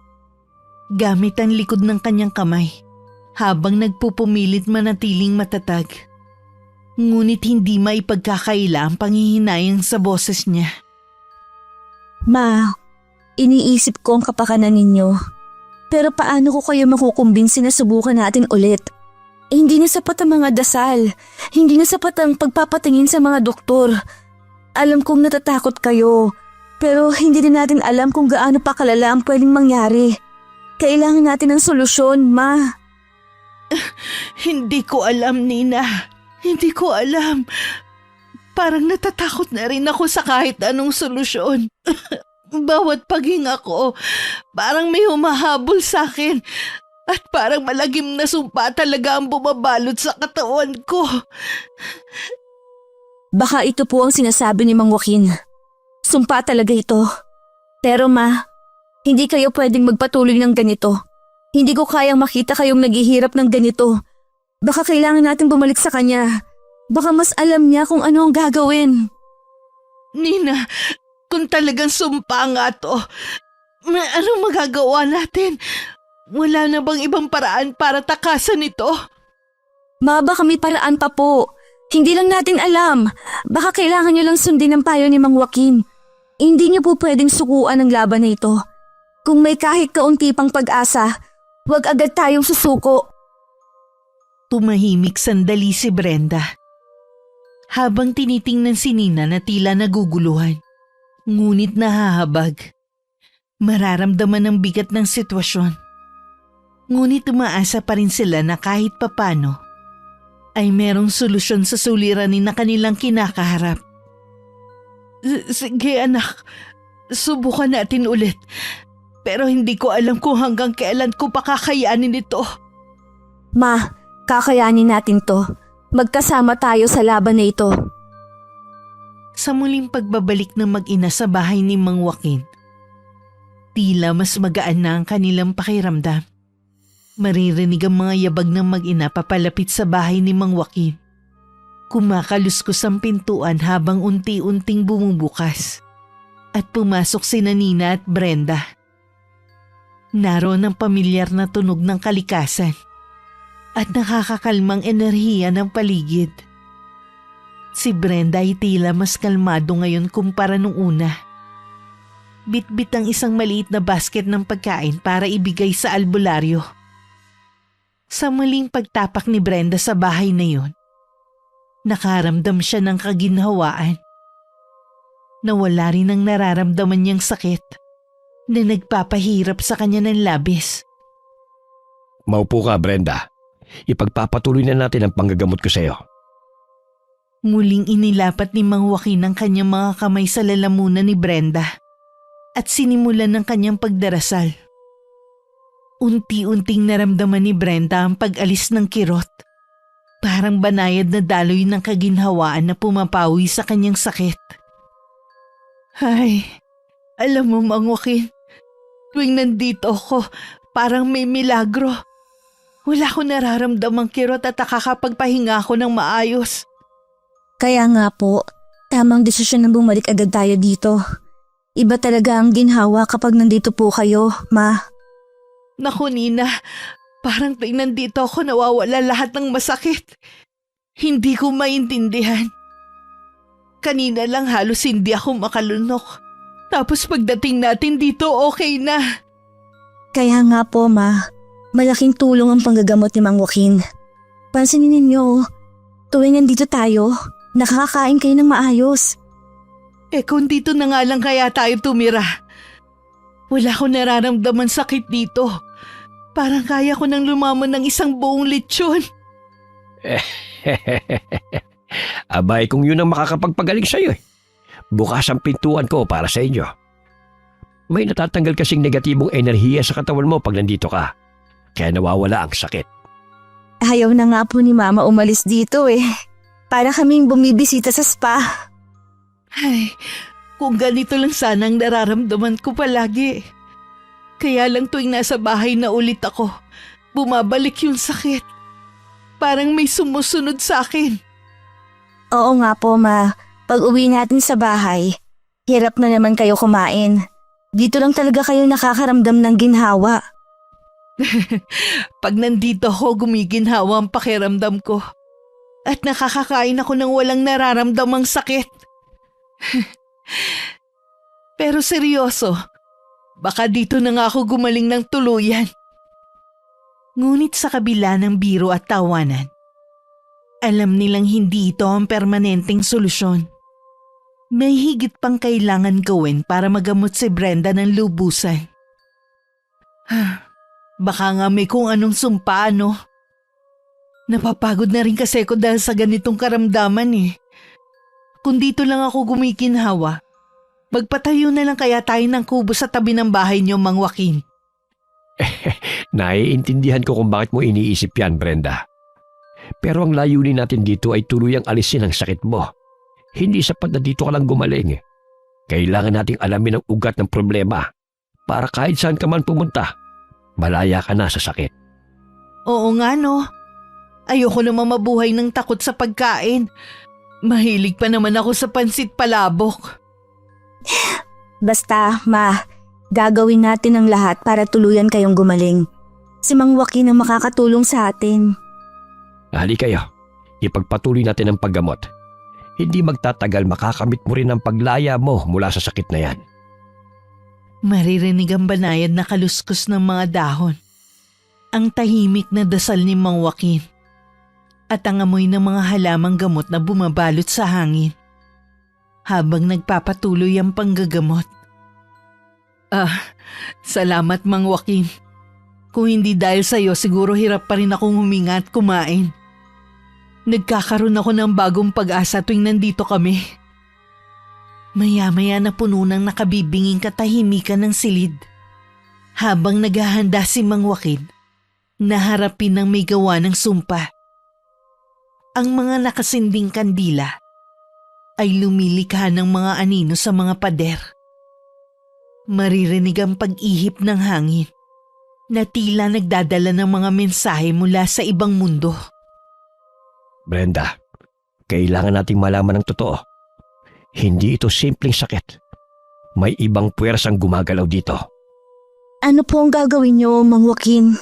Gamit ang likod ng kanyang kamay habang nagpupumilit manatiling matatag. Ngunit hindi maipagkakaila ang panghihinayang sa boses niya. Ma, iniisip ko ang kapakanan ninyo. Pero paano ko kayo makukumbinsi na subukan natin ulit? Hindi na sapat ang mga dasal. Hindi na sapat ang pagpapatingin sa mga doktor. Alam kong natatakot kayo. Pero hindi din natin alam kung gaano pa kalala ang pwedeng mangyari. Kailangan natin ng solusyon, Ma. Hindi ko alam, Nina. Hindi ko alam. Parang natatakot na rin ako sa kahit anong solusyon. Bawat paghinga ko, parang may humahabol sa akin. At parang malagim na sumpa talaga ang bumabalot sa katawan ko. Baka ito po ang sinasabi ni Mang Joaquin. Sumpa talaga ito. Pero Ma, hindi kayo pwedeng magpatuloy ng ganito. Hindi ko kayang makita kayong naghihirap ng ganito. Baka kailangan natin bumalik sa kanya. Baka mas alam niya kung ano ang gagawin. Nina, kung talagang sumpa nga to, anong magagawa natin? Wala na bang ibang paraan para takasan ito? Ma, baka may paraan pa po. Hindi lang natin alam. Baka kailangan niyo lang sundin ang payo ni Mang Joaquin. Hindi niyo po pwedeng sukuan ang laban na ito. Kung may kahit kaunti pang pag-asa, huwag agad tayong susuko. Tumahimik sandali si Brenda. Habang tinitingnan si Nina na tila naguguluhan, ngunit nahahabag. Mararamdaman ang bigat ng sitwasyon. Ngunit umaasa pa rin sila na kahit papano ay merong solusyon sa suliranin na kanilang kinakaharap. Sige anak, subukan natin ulit. Pero hindi ko alam kung hanggang kailan ko pa kakayanin ito. Ma, kakayanin natin to. Magkasama tayo sa laban na ito. Sa muling pagbabalik ng mag-ina sa bahay ni Mang Joaquin, tila mas magaan na ang kanilang pakiramdam. Maririnig ang mga yabag ng mag-ina papalapit sa bahay ni Mang Joaquin. Kumakaluskos ang pintuan habang unti-unting bumubukas. At pumasok sina Nina at Brenda. Naroon ang pamilyar na tunog ng kalikasan at nakakakalmang enerhiya ng paligid. Si Brenda ay tila mas kalmado ngayon kumpara nung una. Bitbit ang isang maliit na basket ng pagkain para ibigay sa albularyo. Sa muling pagtapak ni Brenda sa bahay na yun, nakaramdam siya ng kaginhawaan. Nawala rin ang nararamdaman niyang sakit na nagpapahirap sa kanya ng labis. Maupo ka, Brenda. Ipagpapatuloy na natin ang panggagamot ko sa iyo. Muling inilapat ni Mang Joaquin ang kanyang mga kamay sa lalamunan ni Brenda at sinimulan ng kanyang pagdarasal. Unti-unting naramdaman ni Brenda ang pag-alis ng kirot. Parang banayad na daloy ng kaginhawaan na pumapawi sa kanyang sakit. Ay, alam mo Mang Joaquin, tuwing nandito ako, parang may milagro. Wala ko nararamdamang kirot at nakakapagpahinga ako ng maayos. Kaya nga po, tamang desisyon na bumalik agad tayo dito. Iba talaga ang ginhawa kapag nandito po kayo, Ma. Naku Nina, Parang tuwing nandito ako nawawala lahat ng masakit. Hindi ko maintindihan. Kanina lang halos hindi ako makalunok. Tapos pagdating natin dito, okay na. Kaya nga po, Ma. Malaking tulong ang panggagamot ni Mang Joaquin. Pansinin ninyo, tuwing nandito tayo, nakakakain kayo ng maayos. Kung dito na nga lang kaya tayo tumira. Wala ko nararamdaman sakit dito. Parang kaya ko nang lumamon ng isang buong lechon. Abay, kung yun ang makakapagpagaling sa'yo eh. Bukas ang pintuan ko para sa inyo. May natatanggal kasing negatibong enerhiya sa katawan mo pag nandito ka. Kaya nawawala ang sakit. Ayaw na nga po ni Mama umalis dito eh. Para kaming bumibisita sa spa. Ay, kung ganito lang sana ang nararamdaman ko palagi. Kaya lang tuwing nasa bahay na ulit ako, bumabalik yung sakit. Parang may sumusunod sa akin. Oo nga po, Ma. Pag uwi natin sa bahay, hirap na naman kayo kumain. Dito lang talaga kayo nakakaramdam ng ginhawa. Pag nandito ako, gumiginhawa ang pakiramdam ko. At nakakakain ako ng walang nararamdamang sakit. Pero seryoso, baka dito na nga ako gumaling ng tuluyan. Ngunit sa kabila ng biro at tawanan, alam nilang hindi ito ang permanenteng solusyon. May higit pang kailangan gawin para magamot si Brenda ng lubusan. Baka nga may kung anong sumpa, no? Napapagod na rin kasi ako dahil sa ganitong karamdaman eh. Kung dito lang ako gumiginhawa, magpatayo na lang kaya tayo ng kubo sa tabi ng bahay niyo, Mang Joaquin. Naiintindihan ko kung bakit mo iniisip yan, Brenda. Pero ang layunin natin dito ay tuluyang alisin ang sakit mo. Hindi sapat na dito ka lang gumaling. Kailangan nating alamin ang ugat ng problema para kahit saan ka man pumunta, malaya ka na sa sakit. Oo nga no. Ayoko naman mabuhay ng takot sa pagkain. Mahilig pa naman ako sa pansit palabok. Basta, Ma, gagawin natin ang lahat para tuluyan kayong gumaling. Si Mang Joaquin ang makakatulong sa atin. Hali kayo, ipagpatuloy natin ang paggamot. Hindi magtatagal makakamit mo rin ang paglaya mo mula sa sakit na yan. Maririnig ang banayad na kaluskos ng mga dahon. Ang tahimik na dasal ni Mang Joaquin. At ang amoy ng mga halamang gamot na bumabalot sa hangin. Habang nagpapatuloy ang panggagamot. Salamat Mang Joaquin. Kung hindi dahil sa'yo, siguro hirap pa rin akong huminga at kumain. Nagkakaroon ako ng bagong pag-asa tuwing nandito kami. Maya-maya na puno ng nakabibinging katahimikan ng silid. Habang naghahanda si Mang Joaquin, naharapin ng may gawa ng sumpa. Ang mga nakasinding kandila ay lumilikha ng mga anino sa mga pader. Maririnig ang pag-ihip ng hangin na tila nagdadala ng mga mensahe mula sa ibang mundo. Brenda, kailangan nating malaman ng totoo. Hindi ito simpleng sakit. May ibang puwersang gumagalaw dito. Ano po ang gagawin niyo, Mang Joaquin?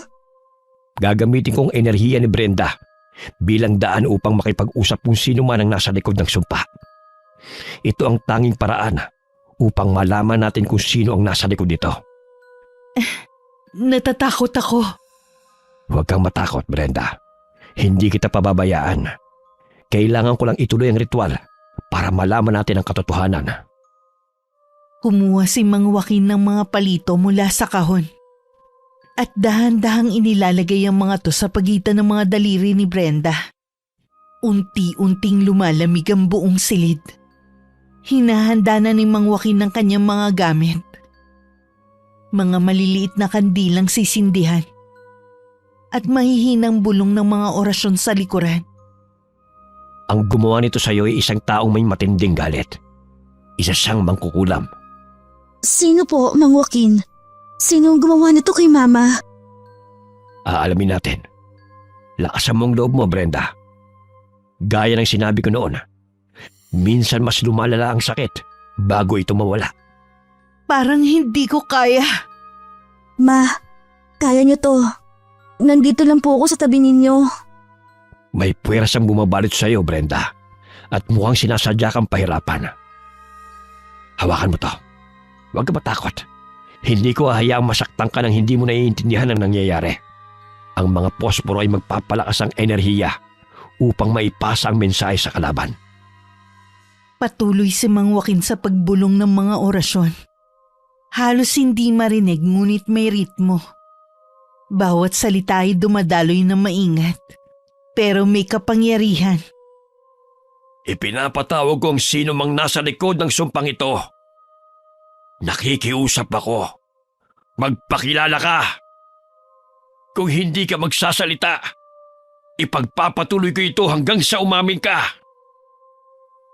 Gagamitin kong enerhiya ni Brenda bilang daan upang makipag-usap kung sino man ang nasa likod ng sumpa. Ito ang tanging paraan upang malaman natin kung sino ang nasa likod nito. Natatakot ako. Huwag kang matakot, Brenda. Hindi kita pababayaan. Kailangan ko lang ituloy ang ritual para malaman natin ang katotohanan. Kumuha si Mang Joaquin ng mga palito mula sa kahon. At dahan-dahang inilalagay ang mga to sa pagitan ng mga daliri ni Brenda. Unti-unting lumalamig ang buong silid. Hinahanda na ni Mang Joaquin ng kanyang mga gamit. Mga maliliit na kandilang sisindihan. At mahihinang bulong ng mga orasyon sa likuran. Ang gumawa nito sa iyo ay isang taong may matinding galit. Isa siyang mangkukulam. Sino po, Mang Joaquin? Sino ang gumawa nito kay Mama? Aalamin natin. Lakasan mong loob mo, Brenda. Gaya ng sinabi ko noon, minsan mas lumalala ang sakit bago ito mawala. Parang hindi ko kaya. Ma, kaya niyo to. Nandito lang po ako sa tabi ninyo. May puwersang bumabalot sa iyo, Brenda. At mukhang sinasadya kang pahirapan. Hawakan mo to. Huwag ka matakot. Hindi ko hahayaang masaktan ka nang hindi mo naiintindihan ang nangyayari. Ang mga posporo ay magpapalakas ang enerhiya upang maipasa ang mensahe sa kalaban. Patuloy si Mang Joaquin sa pagbulong ng mga orasyon. Halos hindi marinig ngunit may ritmo. Bawat salita ay dumadaloy na maingat, pero may kapangyarihan. Ipinapatawag ko ang sino mang nasa likod ng sumpang ito. Nakikiusap ako. Magpakilala ka. Kung hindi ka magsasalita, ipagpapatuloy ko ito hanggang sa umamin ka.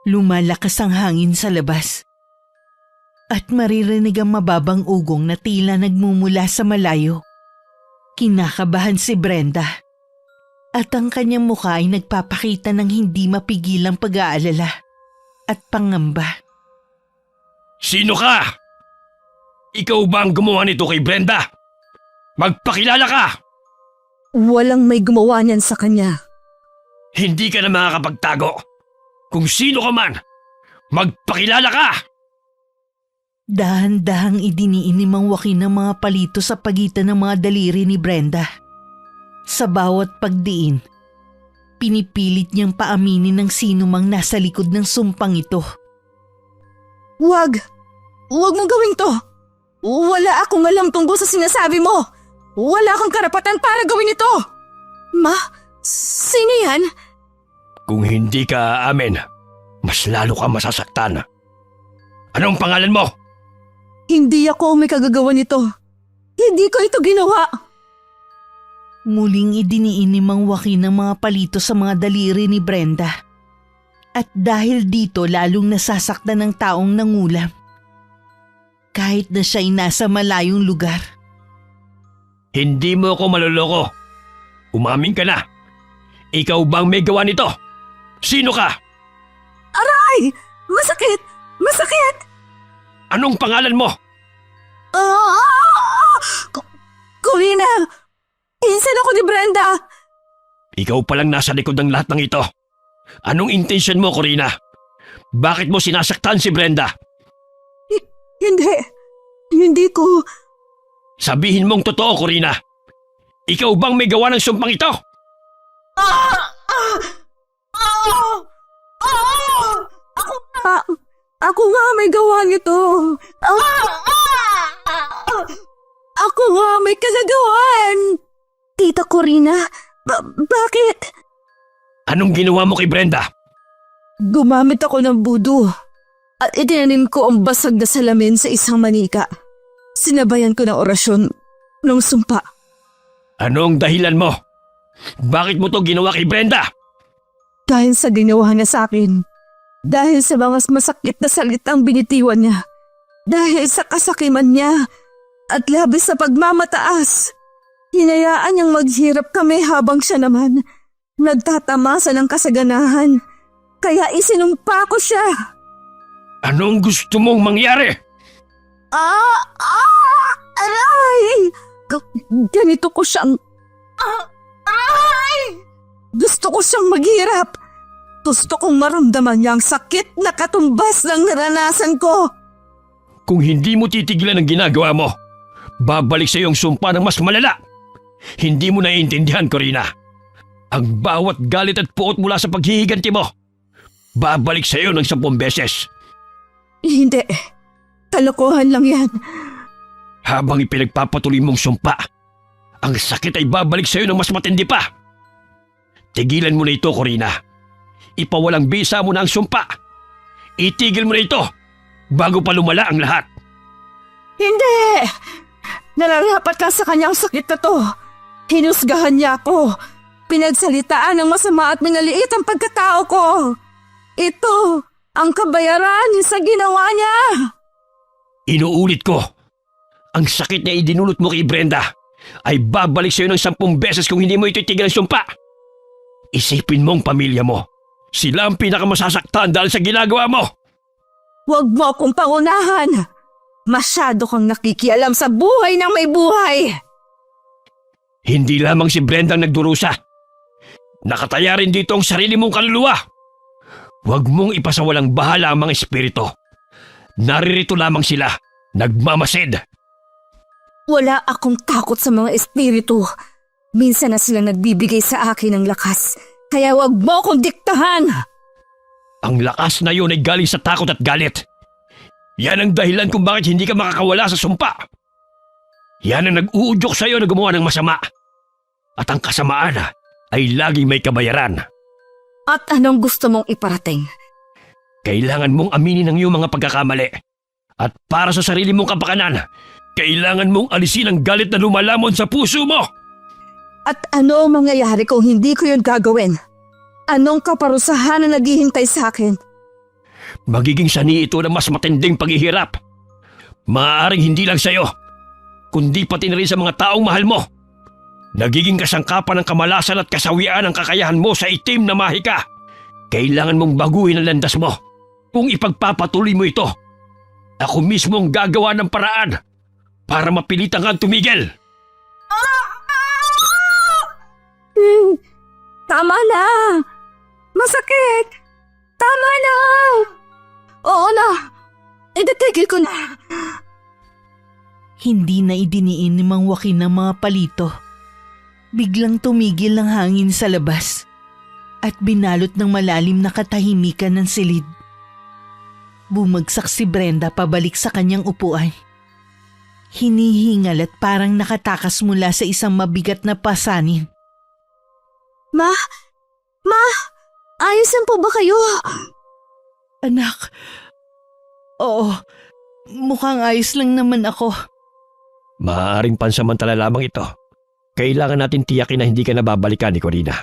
Lumalakas ang hangin sa labas. At maririnig ang mababang ugong na tila nagmumula sa malayo. Kinakabahan si Brenda. At ang kanyang mukha ay nagpapakita ng hindi mapigilang pag-aalala at pangamba. Sino ka? Ikaw ba ang gumawa nito kay Brenda? Magpakilala ka! Walang may gumawa niyan sa kanya. Hindi ka na makakapagtago. Kung sino ka man, magpakilala ka! Dahan-dahang idiniin ni Mang Joaquin ang mga palito sa pagitan ng mga daliri ni Brenda. Sa bawat pagdiin, pinipilit niyang paaminin ng sino mang nasa likod ng sumpang ito. Huwag mong gawin to. Wala akong alam tungkol sa sinasabi mo. Wala kang karapatan para gawin ito. Ma, sino yan? Kung hindi ka aamin, mas lalo ka masasaktan. Anong pangalan mo? Hindi ako may kagagawa nito. Hindi ko ito ginawa. Muling idiniin ni Mang Joaquin ang mga palito sa mga daliri ni Brenda. At dahil dito lalong nasasaktan ng taong nangulam. Kahit na siya'y nasa malayong lugar. Hindi mo ako maloloko. Umamin ka na. Ikaw bang may gawa nito? Sino ka? Aray! Masakit! Masakit! Anong pangalan mo? Corina! Insan ako ni Brenda! Ikaw palang nasa likod ng lahat ng ito. Anong intensyon mo, Corina? Bakit mo sinasaktan si Brenda? Hindi ko... Sabihin mong totoo, Corina. Ikaw bang may gawa ng sumpang ito? Ako nga may gawa nito. Ako nga may kasagawan. Tita Corina, bakit? Anong ginawa mo kay Brenda? Gumamit ako ng budo at itinanim ko ang basag na salamin sa isang manika. Sinabayan ko ng orasyon ng sumpa. Anong dahilan mo? Bakit mo to ginawa kay Brenda? Dahil sa ginawa niya sa akin. Dahil sa mga masakit na salitang binitiwan niya. Dahil sa kasakiman niya at labis sa pagmamataas. Hinayaan niyang maghirap kami habang siya naman nagtatamasa ng kasaganahan. Kaya isinumpa ko siya. Anong gusto mong mangyari? Aray! Ganito ko siyang... Aray! Gusto ko siyang maghirap. Gusto kong maramdaman niya ang sakit na katumbas ng naranasan ko. Kung hindi mo titigilan ang ginagawa mo, babalik sa iyo ang sumpa ng mas malala. Hindi mo naiintindihan, Corina. Ang bawat galit at puot mula sa paghihiganti mo, babalik sa iyo ng 10 beses. Hindi. Kalokohan lang yan. Habang ipinagpapatuloy mong sumpa, ang sakit ay babalik sa iyo ng mas matindi pa. Tigilan mo na ito, Corina. Ipawalang bisa mo na ang sumpa. Itigil mo na ito bago pa lumala ang lahat. Hindi! Nararapat ka sa kanyang sakit na to. Hinusgahan niya ako. Pinagsalitaan ng masama at minaliit ang pagkatao ko. Ito ang kabayaran sa ginawa niya. Inuulit ko, ang sakit na idinulot mo kay Brenda ay babalik sa iyo ng 10 beses kung hindi mo ititigil ang sumpa. Isipin mo ang pamilya mo. Sila ang pinakamasasaktan dahil sa ginagawa mo. Huwag mo akong pangunahan. Masyado kang nakikialam sa buhay ng may buhay. Hindi lamang si Brenda ang nagdurusa. Nakataya rin dito ang sarili mong kaluluwa. Huwag mong ipasawalang bahala ang mga espiritu. Naririto lamang sila, nagmamasid. Wala akong takot sa mga espiritu. Minsan na silang nagbibigay sa akin ng lakas. Kaya wag mo akong diktahan! Ang lakas na yun ay galing sa takot at galit. Yan ang dahilan kung bakit hindi ka makakawala sa sumpa. Yan ang nag-uudyok sa iyo na gumawa ng masama. At ang kasamaan ay laging may kabayaran. At anong gusto mong iparating? Kailangan mong aminin ang iyong mga pagkakamali. At para sa sarili mong kapakanan, kailangan mong alisin ang galit na lumalamon sa puso mo. At ano ang mangyayari kung hindi ko yun gagawin? Anong kaparusahan na naghihintay sa akin? Magiging sani ito ng mas matinding paghihirap. Maaaring hindi lang sa iyo, kundi pati na rin sa mga taong mahal mo. Nagiging kasangkapan ng kamalasan at kasawian ang kakayahan mo sa itim na mahika. Kailangan mong baguhin ang landas mo. Kung ipagpapatuloy mo ito, ako mismo ang gagawa ng paraan para mapilitan kang tumigil. Tama na! Masakit! Tama na! Oo na! Ititigil ko na! Hindi na idiniin ni Mang Joaquin ng mga palito. Biglang tumigil ang hangin sa labas at binalot ng malalim na katahimikan ng silid. Bumagsak si Brenda pabalik sa kanyang upuan. Hinihingal at parang nakatakas mula sa isang mabigat na pasanin. Ma! Ayos lang po ba kayo? Anak, oo, mukhang ayos lang naman ako. Maaaring pansamantala lamang ito. Kailangan natin tiyakin na hindi ka nababalikan ni Corina.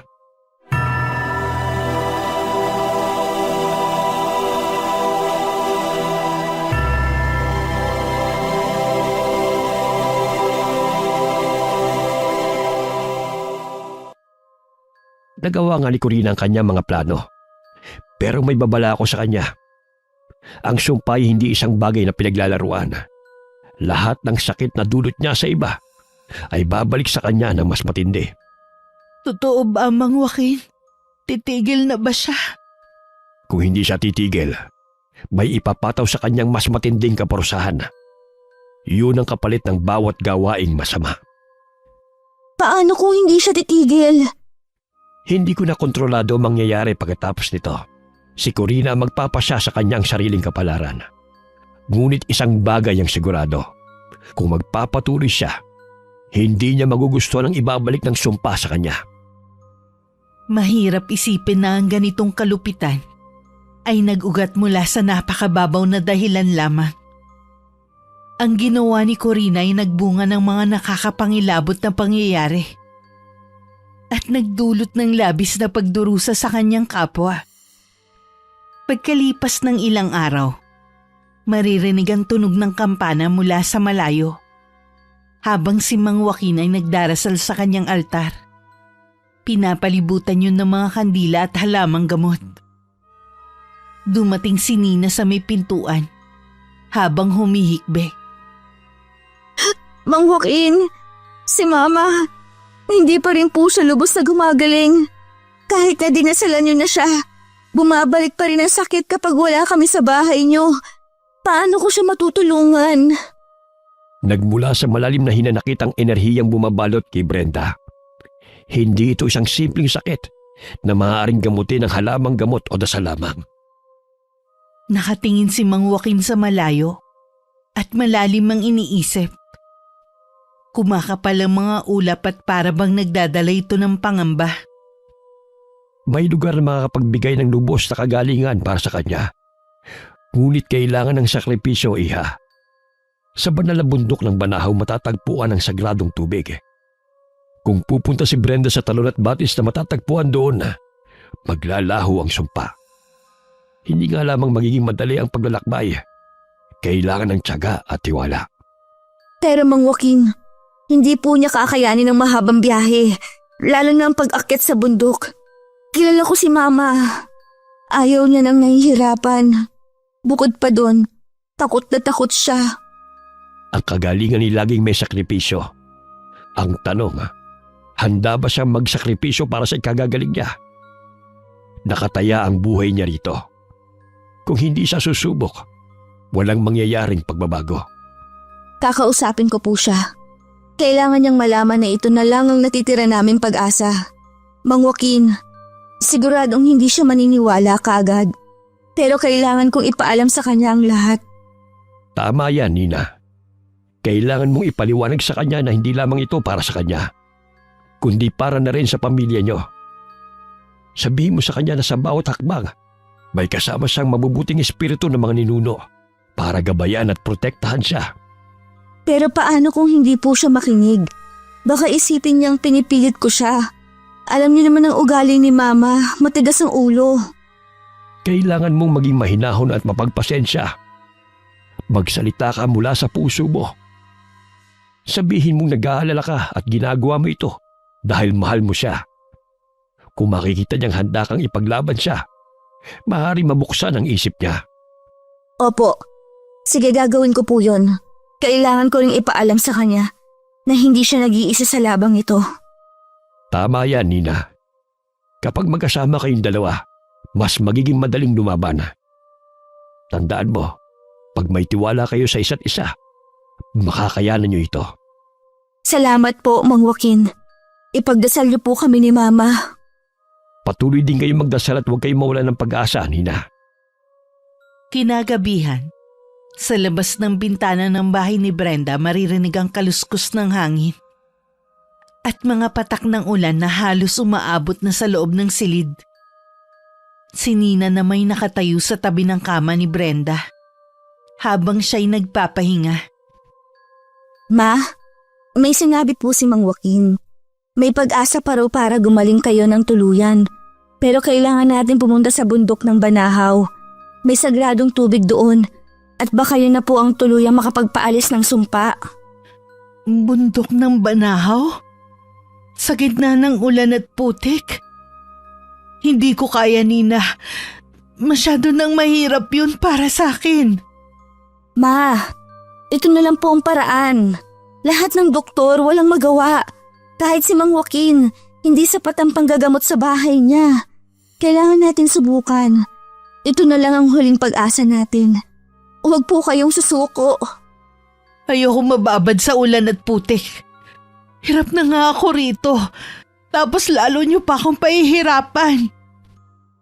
Nagawa nga ni Corina ang kanyang mga plano. Pero may babala ako sa kanya. Ang sumpa ay hindi isang bagay na pinaglalaruan. Lahat ng sakit na dulot niya sa iba ay babalik sa kanya ng mas matindi. Totoo ba, Mang Joaquin? Titigil na ba siya? Kung hindi siya titigil, may ipapataw sa kanyang mas matinding kaparusahan. Yun ang kapalit ng bawat gawaing masama. Paano kung hindi siya titigil? Hindi ko na kontrolado ang mangyayari pagkatapos nito. Si Corina ang magpapasya sa kanyang sariling kapalaran. Ngunit isang bagay ang sigurado. Kung magpapatuloy siya, hindi niya magugustuhan ang ibabalik ng sumpa sa kanya. Mahirap isipin na ang ganitong kalupitan ay nag-ugat mula sa napakababaw na dahilan lamang. Ang ginawa ni Corina ay nagbunga ng mga nakakapangilabot na pangyayari at nagdulot ng labis na pagdurusa sa kanyang kapwa. Pagkalipas ng ilang araw, maririnig ang tunog ng kampana mula sa malayo habang si Mang Joaquin ay nagdarasal sa kanyang altar. Pinapalibutan yun ng mga kandila at halamang gamot. Dumating si Nina sa may pintuan habang humihikbi. Mang Joaquin, si Mama, hindi pa rin po siya lubos na gumagaling. Kahit na dinasalan niyo na siya, bumabalik pa rin ang sakit kapag wala kami sa bahay niyo. Paano ko siya matutulungan? Nagmula sa malalim na hinanakit ang enerhiyang bumabalot kay Brenda. Hindi ito isang simpleng sakit na maaaring gamutin ng halamang gamot o dasal lamang. Nakatingin si Mang Joaquin sa malayo at malalim ang iniisip. Kumakapal ang mga ulap at para bang nagdadala ito ng pangamba. May lugar na makakapagbigay ng lubos na kagalingan para sa kanya. Ngunit kailangan ng sakripisyo, iha. Sa banal na bundok ng Banahaw matatagpuan ang sagradong tubig. Kung pupunta si Brenda sa talon at batis na matatagpuan doon, maglalaho ang sumpa. Hindi nga lamang magiging madali ang paglalakbay. Kailangan ng tiyaga at tiwala. Pero Mang Joaquin, hindi po niya kakayanin ng mahabang biyahe, lalo na ang pag-akyat sa bundok. Kilala ko si Mama. Ayaw niya nang nahihirapan. Bukod pa doon, takot na takot siya. Ang kagalingan ni laging may sakripisyo. Ang tanong, Handa ba siyang magsakripisyo para sa ikagagaling niya? Nakataya ang buhay niya rito. Kung hindi siya susubok, walang mangyayaring pagbabago. Kakausapin ko po siya. Kailangan niyang malaman na ito na lang ang natitira naming pag-asa. Mang Joaquin, siguradong hindi siya maniniwala kaagad. Pero kailangan kong ipaalam sa kanya ang lahat. Tama yan, Nina. Kailangan mong ipaliwanag sa kanya na hindi lamang ito para sa kanya, kundi para na rin sa pamilya niyo. Sabihin mo sa kanya na sa bawat hakbang, may kasama siyang mabubuting espiritu ng mga ninuno para gabayan at protektahan siya. Pero paano kung hindi po siya makinig? Baka isipin niyang pinipilit ko siya. Alam niyo naman ang ugali ni Mama, matigas ang ulo. Kailangan mong maging mahinahon at mapagpasensya. Magsalita ka mula sa puso mo. Sabihin mong nag-aalala ka at ginagawa mo ito dahil mahal mo siya. Kung makikita niyang handa kang ipaglaban siya, maaari mabuksan ang isip niya. Opo, sige gagawin ko po yun. Kailangan ko ring ipaalam sa kanya na hindi siya nag-iisa sa labang ito. Tama yan, Nina. Kapag magkasama kayong dalawa, mas magiging madaling lumaban. Tandaan mo, pag may tiwala kayo sa isa't isa, makakayanan niyo ito. Salamat po, Mang Joaquin. Ipagdasal niyo po kami ni Mama. Patuloy din kayong magdasal at huwag kayong mawalan ng pag-asa, Nina. Kinagabihan, sa labas ng bintana ng bahay ni Brenda maririnig ang kaluskus ng hangin at mga patak ng ulan na halos umaabot na sa loob ng silid. Si Nina na may nakatayo sa tabi ng kama ni Brenda habang siya'y nagpapahinga. Ma, may sinabi po si Mang Joaquin. May pag-asa pa raw para gumaling kayo ng tuluyan. Pero kailangan natin pumunta sa bundok ng Banahaw. May sagradong tubig doon. At baka yun na po ang tuluyang makapagpaalis ng sumpa. Bundok ng Banahaw? Sa gitna ng ulan at putik? Hindi ko kaya, Nina. Masyado nang mahirap yun para sa akin. Ma, ito na lang po ang paraan. Lahat ng doktor walang magawa. Kahit si Mang Joaquin, hindi sapat ang panggagamot sa bahay niya. Kailangan natin subukan. Ito na lang ang huling pag-asa natin. Huwag po kayong susuko. Ayoko mababad sa ulan at putik. Hirap na nga ako rito. Tapos lalo niyo pa akong pahihirapan.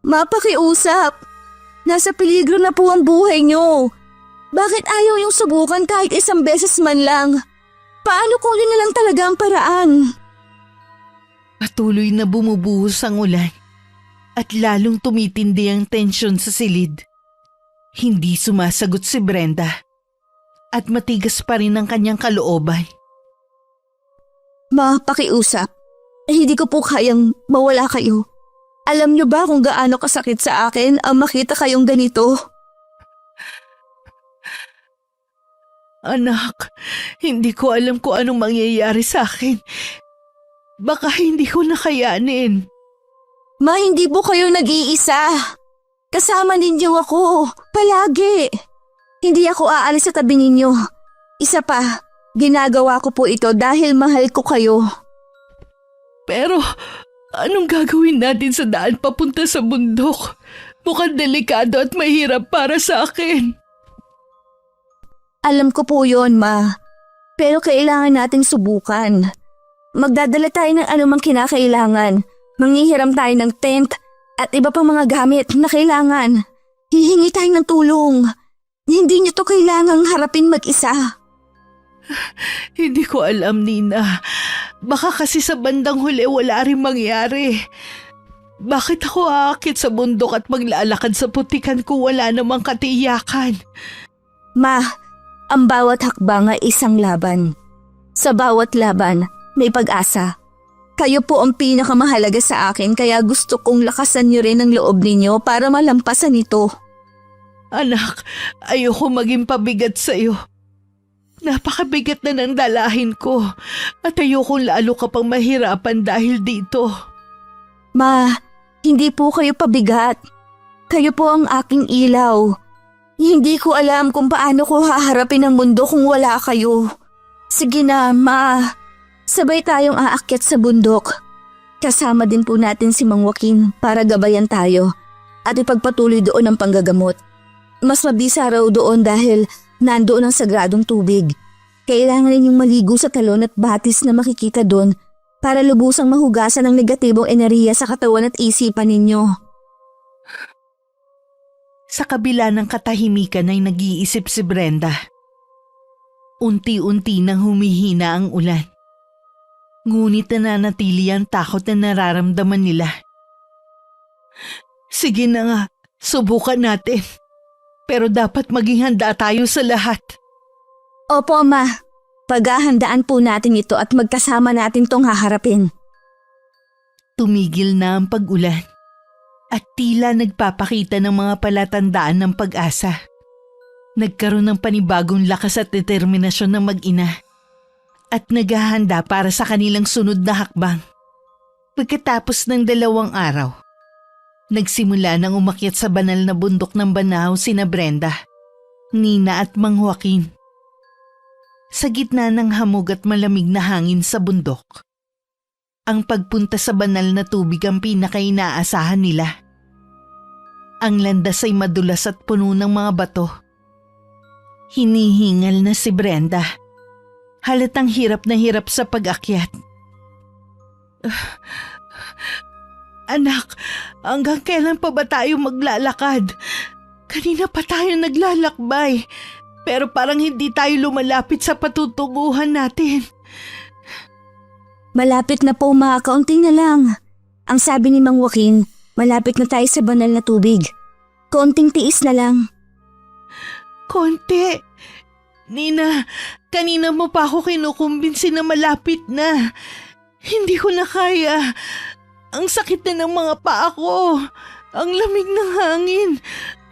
Mapakiusap. Nasa peligro na po ang buhay niyo. Bakit ayaw yung subukan kahit isang beses man lang? Paano kung yun na lang talaga ang paraan? Patuloy na bumubuhos ang ulan at lalong tumitindi ang tensyon sa silid. Hindi sumasagot si Brenda at matigas pa rin ang kanyang kalooban. Mapakiusap. Hindi ko po kayang mawala kayo. Alam niyo ba kung gaano kasakit sa akin ang makita kayong ganito? Anak, hindi ko alam kung anong mangyayari sa akin. Baka hindi ko nakayanin. Ma, hindi po kayo nag-iisa. Kasama ninyo ako, palagi. Hindi ako aalis sa tabi ninyo. Isa pa, ginagawa ko po ito dahil mahal ko kayo. Pero anong gagawin natin sa daan papunta sa bundok? Mukhang delikado at mahirap para sa akin. Alam ko po yon, Ma. Pero kailangan nating subukan. Magdadala tayo ng anumang kinakailangan. Manghihiram tayo ng tent at iba pang mga gamit na kailangan. Hihingi tayo ng tulong. Hindi niyo to kailangang harapin mag-isa. Hindi ko alam, Nina. Baka kasi sa bandang huli wala rin mangyari. Bakit ako aakit sa bundok at maglalakad sa putikan kung wala namang katiyakan? Ma, ang bawat hakbang ay isang laban. Sa bawat laban, may pag-asa. Kayo po ang pinakamahalaga sa akin kaya gusto kong lakasan niyo rin ang loob ninyo para malampasan ito. Anak, ayoko maging pabigat sa'yo. Napakabigat na ng dalahin ko at ayokong lalo ka pang mahirapan dahil dito. Ma, hindi po kayo pabigat. Kayo po ang aking ilaw. Hindi ko alam kung paano ko haharapin ang mundo kung wala kayo. Sige na, Ma. Sabay tayong aakyat sa bundok. Kasama din po natin si Mang Joaquin para gabayan tayo at ipagpatuloy doon ang panggagamot. Mas mabisa raw doon dahil nandoon ang sagradong tubig. Kailangan ninyong maligo sa talon at batis na makikita doon para lubusang mahugasan ang negatibong enerhiya sa katawan at isipan ninyo. Sa kabila ng katahimikan ay nag-iisip si Brenda. Unti-unti nang humihina ang ulan. Ngunit nananatili ang takot na nararamdaman nila. Sige na nga, subukan natin. Pero dapat maging handa tayo sa lahat. Opo, Ma. Paghahandaan po natin ito at magkasama natin tong haharapin. Tumigil na ang pag-ulan at tila nagpapakita ng mga palatandaan ng pag-asa. Nagkaroon ng panibagong lakas at determinasyon ng mag-ina at naghahanda para sa kanilang sunod na hakbang. Pagkatapos ng 2 araw, nagsimula nang umakyat sa banal na bundok ng Banahaw sina Brenda, Nina at Mang Joaquin. Sa gitna ng hamog at malamig na hangin sa bundok, ang pagpunta sa banal na tubig ang pinakainaasahan nila. Ang landas ay madulas at puno ng mga bato. Hinihingal na si Brenda. Halatang hirap na hirap sa pag-akyat. Anak, hanggang kailan pa ba tayo maglalakad? Kanina pa tayo naglalakbay. Pero parang hindi tayo lumalapit sa patutunguhan natin. Malapit na po, Ma. Kaunting na lang. Ang sabi ni Mang Joaquin, malapit na tayo sa banal na tubig. Kaunting tiis na lang. Konti. Nina, kanina mo pa ako kinukumbinsi na malapit na. Hindi ko na kaya. Ang sakit na ng mga paa ko. Ang lamig ng hangin.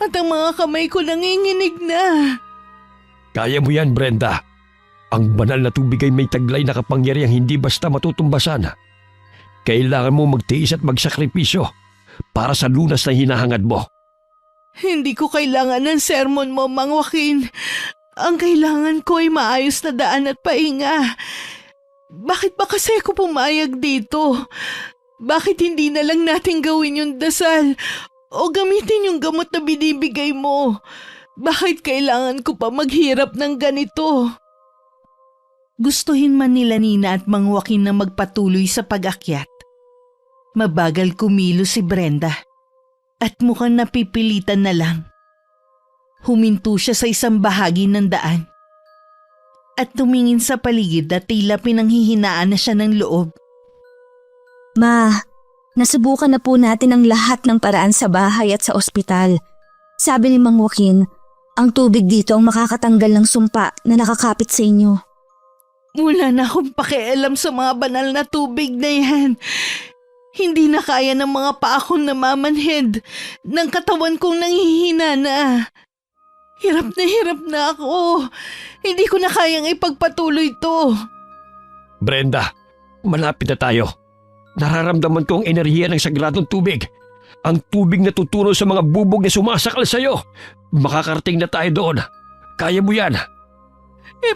At ang mga kamay ko nanginginig na. Kaya mo yan, Brenda. Ang banal na tubig ay may taglay na kapangyarihang hindi basta matutumbasan. Kailangan mo magtiis at magsakripisyo para sa lunas na hinahangad mo. Hindi ko kailangan ng sermon mo, Mang Joaquin. Ang kailangan ko ay maayos na daan at pahinga. Bakit ba kasi ako pumayag dito? Bakit hindi na lang natin gawin yung dasal o gamitin yung gamot na binibigay mo? Bakit kailangan ko pa maghirap ng ganito? Gustuhin man nila Nina at Mang Joaquin na magpatuloy sa pag-akyat. Mabagal kumilos si Brenda at mukhang napipilitan na lang. Huminto siya sa isang bahagi ng daan at tumingin sa paligid at tila pinanghihinaan na siya ng loob. Ma, nasubukan na po natin ang lahat ng paraan sa bahay at sa ospital. Sabi ni Mang Joaquin, ang tubig dito ang makakatanggal ng sumpa na nakakapit sa inyo. Wala na akong pakialam sa mga banal na tubig na yan. Hindi na kaya ng mga paa kong namamanhid, ng katawan kong nanghihina na. Hirap na ako. Hindi ko na kayang ipagpatuloy to. Brenda, malapit na tayo. Nararamdaman ko ang enerhiya ng sagradong tubig. Ang tubig na tutunaw sa mga bubog na sumasakal sa'yo. Makakarating na tayo doon. Kaya mo yan.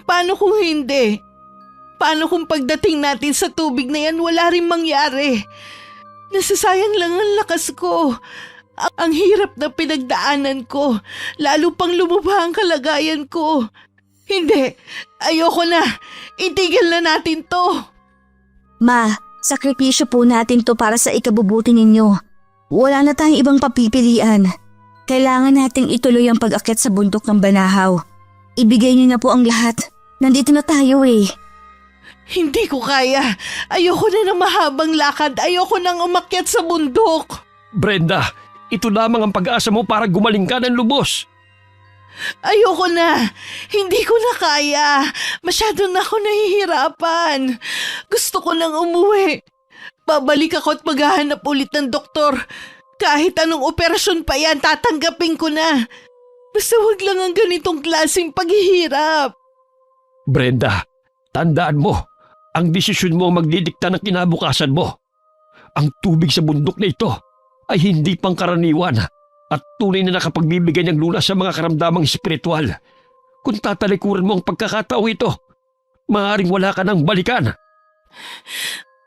Paano kung hindi? Paano kung pagdating natin sa tubig na yan wala rin mangyari? Nasasayang lang ang lakas ko. Ang hirap na pinagdaanan ko. Lalo pang lumubha ang kalagayan ko. Hindi. Ayoko na. Itigil na natin to. Ma, sakripisyo po natin to para sa ikabubuti ninyo. Wala na tayong ibang papipilian. Kailangan nating ituloy ang pag-akyat sa bundok ng Banahaw. Ibigay niyo na po ang lahat. Nandito na tayo eh. Hindi ko kaya. Ayoko na ng mahabang lakad. Ayoko nang umakyat sa bundok. Brenda, ito lamang ang pag-asa mo para gumaling ka ng lubos. Ayoko na. Hindi ko na kaya. Masyado na ako nahihirapan. Gusto ko nang umuwi. Babalik ako at maghahanap ulit ng doktor. Kahit anong operasyon pa yan, tatanggapin ko na. Basta wag lang ang ganitong klaseng paghihirap. Brenda, tandaan mo, ang desisyon mo ang magdidikta ng kinabukasan mo. Ang tubig sa bundok na ito ay hindi pangkaraniwan at tunay na nakapagbibigay ng lunas sa mga karamdamang espiritual. Kung tatalikuran mo ang pagkakataong ito, maaaring wala ka nang balikan.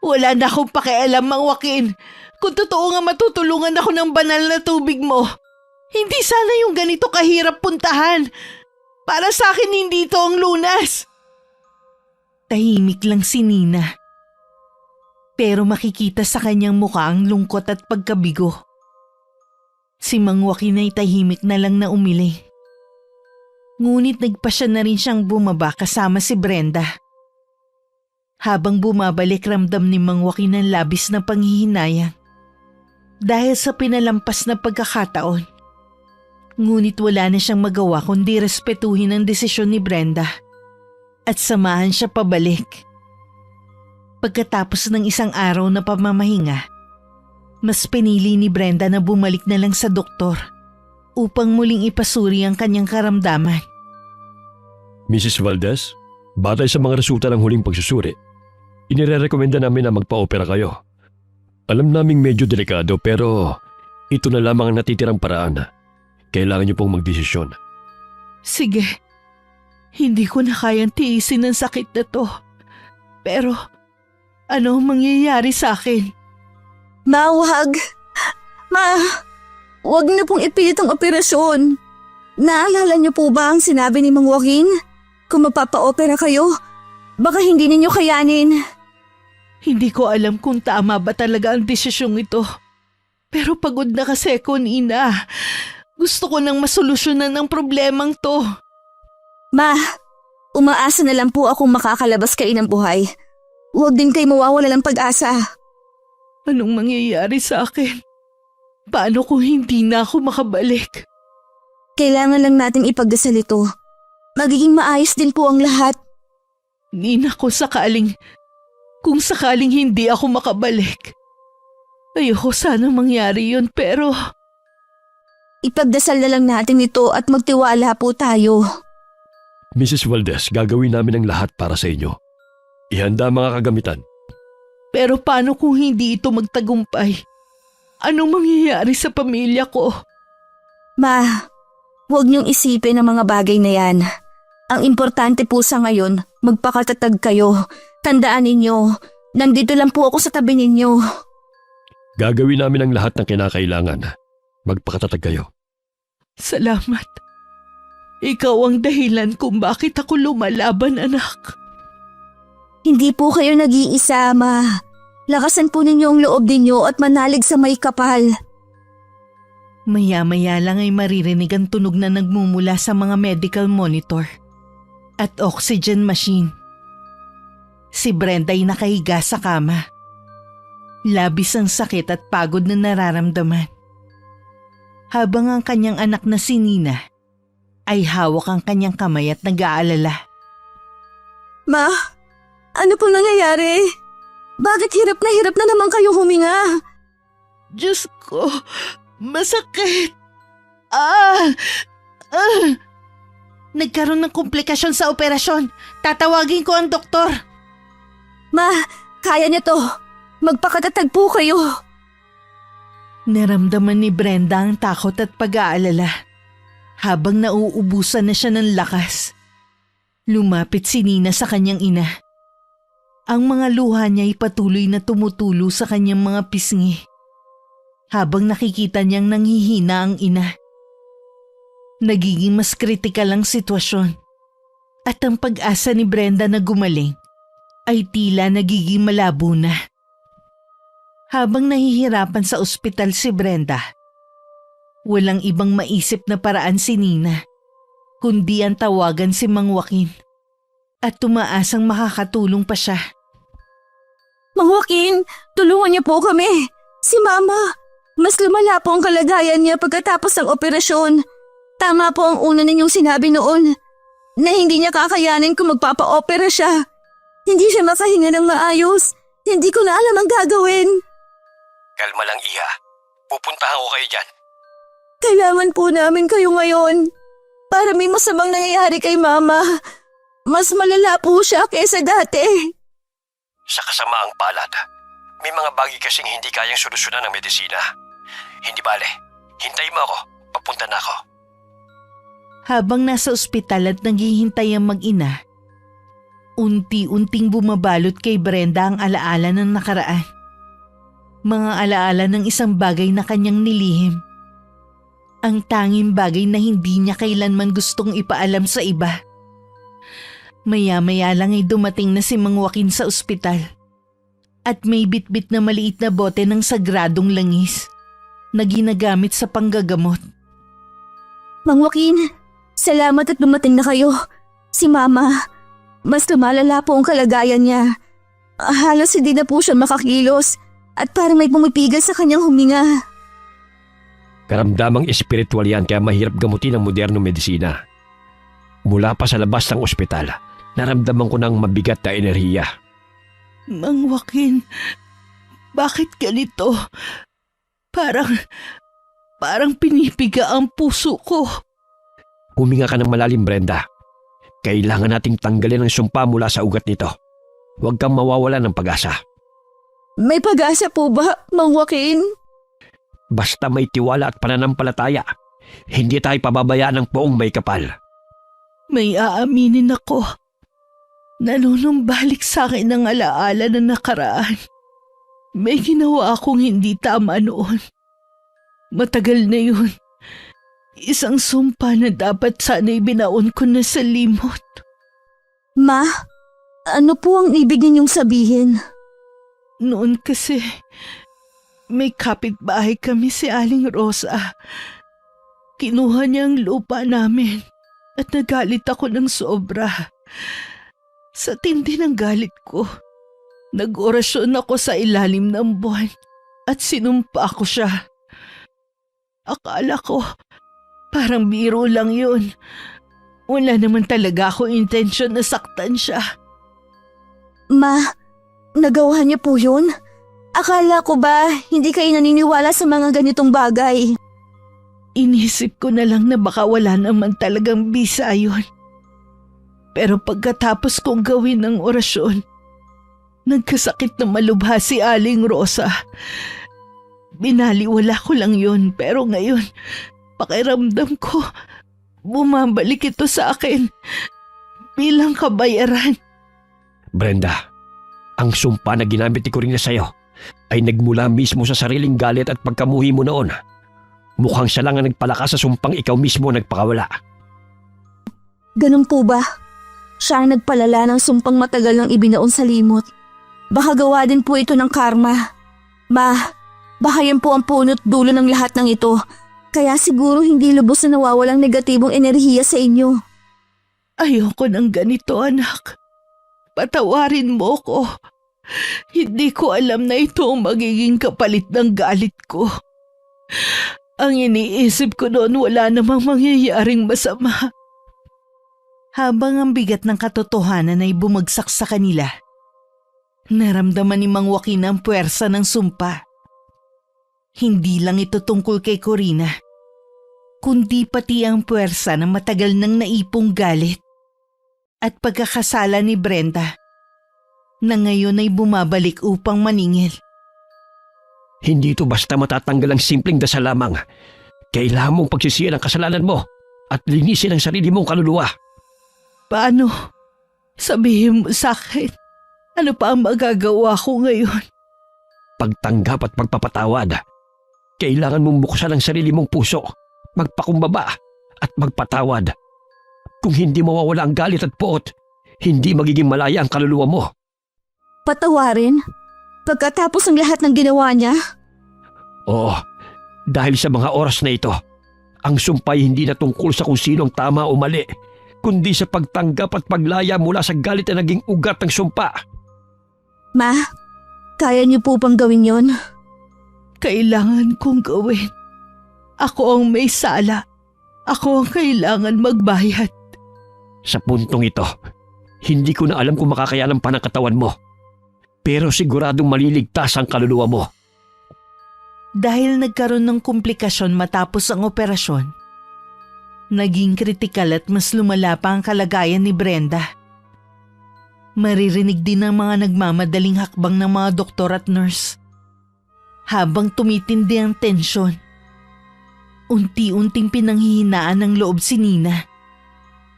Wala na akong pakialam, Mang Joaquin. Kung totoo nga matutulungan ako ng banal na tubig mo, hindi sana yung ganito kahirap puntahan. Para sa akin hindi ito ang lunas. Tahimik lang si Nina. Pero makikita sa kanyang mukha ang lungkot at pagkabigo. Si Mang Joaquin ay tahimik na lang na umiling. Ngunit nagpasya na rin siyang bumaba kasama si Brenda. Habang bumabalik, ramdam ni Mang Joaquin ang labis na panghihinayang dahil sa pinalampas na pagkakataon. Ngunit wala na siyang magawa kundi respetuhin ang desisyon ni Brenda at samahan siya pabalik. Pagkatapos ng isang araw na pamamahinga, mas pinili ni Brenda na bumalik na lang sa doktor upang muling ipasuri ang kanyang karamdaman. Mrs. Valdez, batay sa mga resulta ng huling pagsusuri, inirerekomenda namin na magpa-opera kayo. Alam naming medyo delikado pero ito na lamang ang natitirang paraan. Kailangan niyo pong magdesisyon. Sige, hindi ko na kayang tiisin ang sakit na to. Pero ano ang mangyayari sa akin? Ma, wag. Ma, wag na pong ipilit ang operasyon. Naalala niyo po ba ang sinabi ni Mang Joaquin? Kung mapapa-opera kayo, baka hindi ninyo kayanin. Hindi ko alam kung tama ba talaga ang desisyong ito. Pero pagod na kasi ako, Nina. Gusto ko nang masolusyonan ang problemang to. Ma, umaasa na lang po akong makakalabas kayo ng buhay. Huwag din kayo mawawala ng pag-asa. Anong mangyayari sa akin? Paano kung hindi na ako makabalik? Kailangan lang nating ipagdasal ito. Magiging maayos din po ang lahat. Nina, kung sakaling hindi ako makabalik. Ayoko sana mangyari yun pero... Ipagdasal na lang natin ito at magtiwala po tayo. Mrs. Valdez, gagawin namin ang lahat para sa inyo. Ihanda ang mga kagamitan. Pero paano kung hindi ito magtagumpay? Anong mangyayari sa pamilya ko? Ma, huwag niyong isipin ang mga bagay na yan. Ang importante po sa ngayon, magpakatatag kayo. Tandaan ninyo, nandito lang po ako sa tabi ninyo. Gagawin namin ang lahat ng kinakailangan. Magpakatatag kayo. Salamat. Ikaw ang dahilan kung bakit ako lumalaban, anak. Hindi po kayo nag-iisa, Ma. Lakasan po ninyo ang loob ninyo at manalig sa may kapal. Maya-maya lang ay maririnig ang tunog na nagmumula sa mga medical monitor at oxygen machine. Si Brenda ay nakahiga sa kama. Labis ang sakit at pagod na nararamdaman. Habang ang kanyang anak na si Nina ay hawak ang kanyang kamay at nag-aalala. Ma, ano pong nangyayari? Bakit hirap na naman kayo huminga? Diyos ko, masakit. Nagkaroon ng komplikasyon sa operasyon. Tatawagin ko ang doktor. Ma, kaya niyo to. Magpakatatag po kayo. Naramdaman ni Brenda ang takot at pag-aalala. Habang nauubusan na siya ng lakas, lumapit si Nina sa kanyang ina. Ang mga luha niya ay patuloy na tumutulo sa kanyang mga pisngi. Habang nakikita niyang nanghihina ang ina. Nagiging mas kritikal ang sitwasyon. At ang pag-asa ni Brenda na gumaling ay tila nagiging malabo na. Habang nahihirapan sa ospital si Brenda, walang ibang maisip na paraan si Nina, kundi ang tawagan si Mang Joaquin at tumaasang makakatulong pa siya. Mang Joaquin, tulungan niyo po kami. Si Mama, mas lumala po ang kalagayan niya pagkatapos ng operasyon. Tama po ang una ninyong sinabi noon na hindi niya kakayanin kung magpapa-opera siya. Hindi siya makahinga ng maayos. Hindi ko na alam ang gagawin. Kalma lang, Iha. Pupuntahan ko kayo dyan. Kailangan po namin kayo ngayon. Para may masamang nangyayari kay Mama. Mas malala po siya kaysa dati. Sa kasamaang palad, may mga bagay kasing hindi kayang solusyonan ng medisina. Hindi bale, hintayin mo ako. Papunta na ako. Habang nasa ospital at naghihintay ang mag-ina, Unti-unting bumabalot kay Brenda ang alaala ng nakaraan. Mga alaala ng isang bagay na kanyang nilihim. Ang tanging bagay na hindi niya kailanman gustong ipaalam sa iba. Maya-maya lang ay dumating na si Mang Joaquin sa ospital. At may bitbit na maliit na bote ng sagradong langis na ginagamit sa panggagamot. Mang Joaquin, salamat at dumating na kayo. Si Mama, mas lumalala po ang kalagayan niya. Halos hindi na po siya makakilos at parang may pumipigal sa kanyang huminga. Karamdamang espiritual yan kaya mahirap gamutin ang modernong medisina. Mula pa sa labas ng ospital, naramdaman ko ng mabigat na enerhiya. Mang Joaquin, bakit ganito? Parang pinipiga ang puso ko. Huminga ka ng malalim, Brenda. Kailangan nating tanggalin ang sumpa mula sa ugat nito. Huwag kang mawawala ng pag-asa. May pag-asa po ba, Mang Joaquin? Basta may tiwala at pananampalataya, hindi tayo pababayaan ng poong may kapal. May aaminin ako. Nanunumbalik sa akin ang alaala na nakaraan. May ginawa akong hindi tama noon. Matagal na yun. Isang sumpa na dapat sana'y binaon ko na sa limot. Ma, ano po ang ibig ninyong sabihin? Noon kasi, may kapitbahay kami si Aling Rosa. Kinuha niya ang lupa namin at nagalit ako ng sobra. Sa tindi ng galit ko, nag-orasyon ako sa ilalim ng buwan at sinumpa ko siya. Akala ko, parang biro lang yun. Wala naman talaga ako intensyon na saktan siya. Ma, nagawa niya po yun? Akala ko ba hindi kayo naniniwala sa mga ganitong bagay? Inisip ko na lang na baka wala naman talagang bisa yun. Pero pagkatapos kong gawin ang orasyon, nagkasakit na malubha si Aling Rosa. Binaliwala ko lang yun pero ngayon, pakiramdam ko, bumabalik ito sa akin bilang kabayaran. Brenda, ang sumpa na ginamit ni Corina sa'yo ay nagmula mismo sa sariling galit at pagkamuhi mo noon. Mukhang siya lang ang nagpalakas sa sumpang ikaw mismo nagpakawala. Ganun po ba? Siya ang nagpalala ng sumpang matagal nang ibinaon sa limot. Baka gawa din po ito ng karma. Ma, baka yan po ang punot dulo ng lahat ng ito. Kaya siguro hindi lubos na nawawalang negatibong enerhiya sa inyo. Ayoko ng ganito, anak. Patawarin mo ko. Hindi ko alam na ito ang magiging kapalit ng galit ko. Ang iniisip ko noon wala namang mangyayaring masama. Habang ang bigat ng katotohanan ay bumagsak sa kanila, naramdaman ni Mang Joaquin ang puwersa ng sumpa. Hindi lang ito tungkol kay Corina, kundi pati ang puwersa ng matagal nang naipong galit at pagkakasala ni Brenda na ngayon ay bumabalik upang maningil. Hindi ito basta matatanggal ang simpleng dasal lamang. Kailangan mong pagsisiyan ang kasalanan mo at linisin ang sarili mong kaluluwa. Paano? Sabihin mo sa akin, ano pa ang magagawa ko ngayon? Pagtanggap at pagpapatawad. Kailangan mong buksan ang sarili mong puso, magpakumbaba at magpatawad. Kung hindi mawawala ang galit at poot, hindi magiging malaya ang kaluluwa mo. Patawarin? Pagkatapos ng lahat ng ginawa niya? Oo, dahil sa mga oras na ito, ang sumpay hindi na tungkol sa kung sino ang tama o mali, kundi sa pagtanggap at paglaya mula sa galit na naging ugat ng sumpa. Ma, kaya niyo po bang gawin yon? Kailangan kong gawin. Ako ang may sala. Ako ang kailangan magbayad. Sa puntong ito, hindi ko na alam kung makakayanan pa ng katawan mo. Pero siguradong maliligtas ang kaluluwa mo. Dahil nagkaroon ng komplikasyon matapos ang operasyon, naging kritikal at mas lumala pa ang kalagayan ni Brenda. Maririnig din ang mga nagmamadaling hakbang ng mga doktor at nurse. Habang tumitindi ang tensyon, unti-unting pinanghihinaan ng loob si Nina.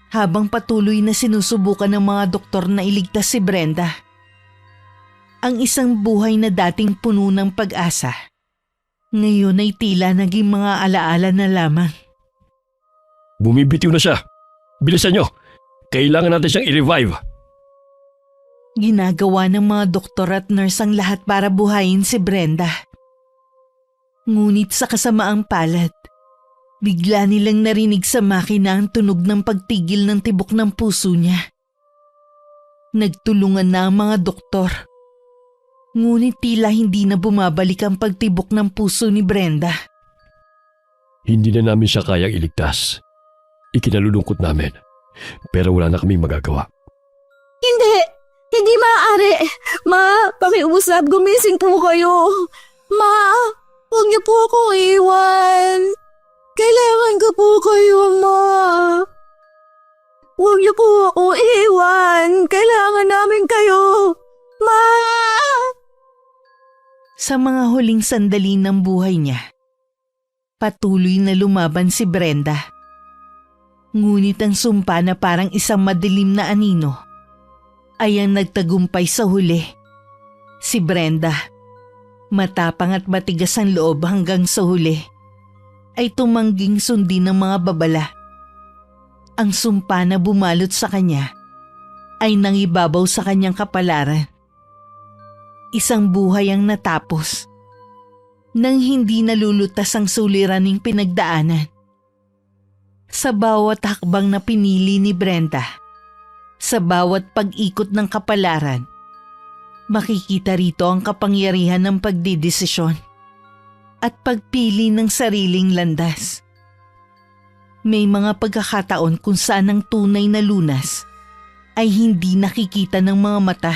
habang patuloy na sinusubukan ng mga doktor na iligtas si Brenda. Ang isang buhay na dating puno ng pag-asa, ngayon ay tila naging mga alaala na lamang. Bumibitiw na siya. Bilisan nyo. Kailangan natin siyang i-revive. Ginagawa ng mga doktor at nurse ang lahat para buhayin si Brenda. Ngunit sa kasamaang palad, bigla nilang narinig sa makina ang tunog ng pagtigil ng tibok ng puso niya. Nagtulungan na ang mga doktor. Ngunit tila hindi na bumabalik ang pagtibok ng puso ni Brenda. Hindi na namin siya kayang iligtas. Ikinalulungkot namin. Pero wala na kaming magagawa. Hindi! Hindi maaari! Ma, pakiusap, gumising po kayo. Ma, huwag niyo po ako iwan. Kailangan ko po kayo, Ma. Huwag niyo po ako iwan. Kailangan namin kayo. Ma! Sa mga huling sandali ng buhay niya, patuloy na lumaban si Brenda. Ngunit ang sumpa na parang isang madilim na anino ay ang nagtagumpay sa huli. Si Brenda, matapang at matigas ang loob hanggang sa huli, ay tumangging sundin ng mga babala. Ang sumpa na bumalot sa kanya ay nangibabaw sa kanyang kapalaran. Isang buhay ang natapos nang hindi nalulutas ang suliraning pinagdaanan. Sa bawat hakbang na pinili ni Brenda, sa bawat pag-ikot ng kapalaran, makikita rito ang kapangyarihan ng pagdidesisyon at pagpili ng sariling landas. May mga pagkakataon kung saan ang tunay na lunas ay hindi nakikita ng mga mata,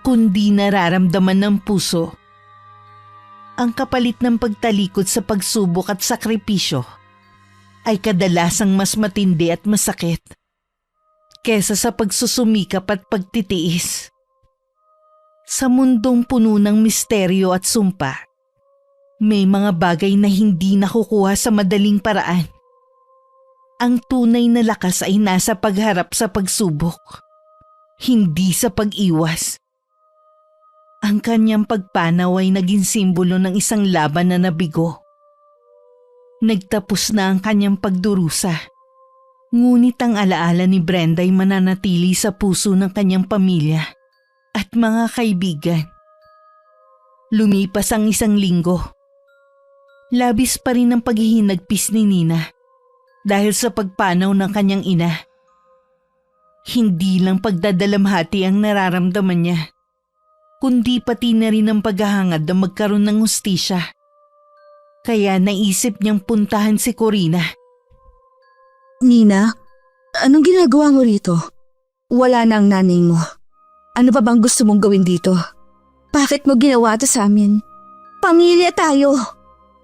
kundi nararamdaman ng puso. Ang kapalit ng pagtalikod sa pagsubok at sakripisyo ay kadalasang mas matindi at masakit kesa sa pagsusumikap at pagtitiis. Sa mundong puno ng misteryo at sumpa, may mga bagay na hindi nakukuha sa madaling paraan. Ang tunay na lakas ay nasa pagharap sa pagsubok, hindi sa pag-iwas. Ang kanyang pagpanaw ay naging simbolo ng isang laban na nabigo. Nagtapos na ang kanyang pagdurusa. Ngunit ang alaala ni Brenda ay mananatili sa puso ng kanyang pamilya at mga kaibigan. Lumipas ang isang linggo. Labis pa rin ang paghihinagpis ni Nina dahil sa pagpanaw ng kanyang ina. Hindi lang pagdadalamhati ang nararamdaman niya, kundi pati na rin ang paghahangad na magkaroon ng hustisya. Kaya naisip niyang puntahan si Corina. Nina, anong ginagawa mo rito? Wala na ang nanay mo. Ano pa bang gusto mong gawin dito? Bakit mo ginawa ito sa amin? Pamilya tayo.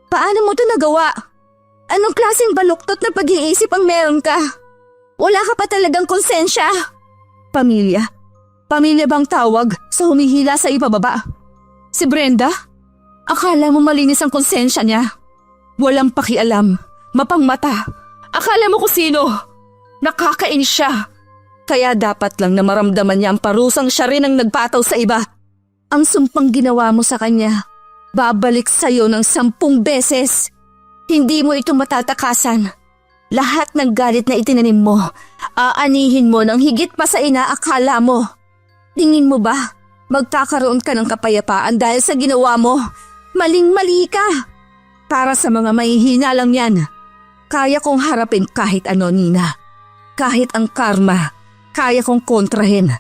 Paano mo ito nagawa? Anong klaseng baluktot na pag-iisip ang meron ka? Wala ka pa talagang konsensya. Pamilya? Pamilya bang tawag sa humihila sa ibababa? Si Brenda? Akala mo malinis ang konsensya niya? Walang pakialam, mapangmata. Akala mo kung sino? Nakakainis siya. Kaya dapat lang na maramdaman niya ang parusang siya rin ang nagpataw sa iba. Ang sumpang ginawa mo sa kanya, babalik sa'yo ng 10 beses. Hindi mo ito matatakasan. Lahat ng galit na itinanim mo, aanihin mo ng higit pa sa inaakala mo. Tingin mo ba, magkakaroon ka ng kapayapaan dahil sa ginawa mo? Maling-mali ka. Para sa mga mahihina lang yan. Kaya kong harapin kahit ano, Nina. Kahit ang karma, kaya kong kontrahin.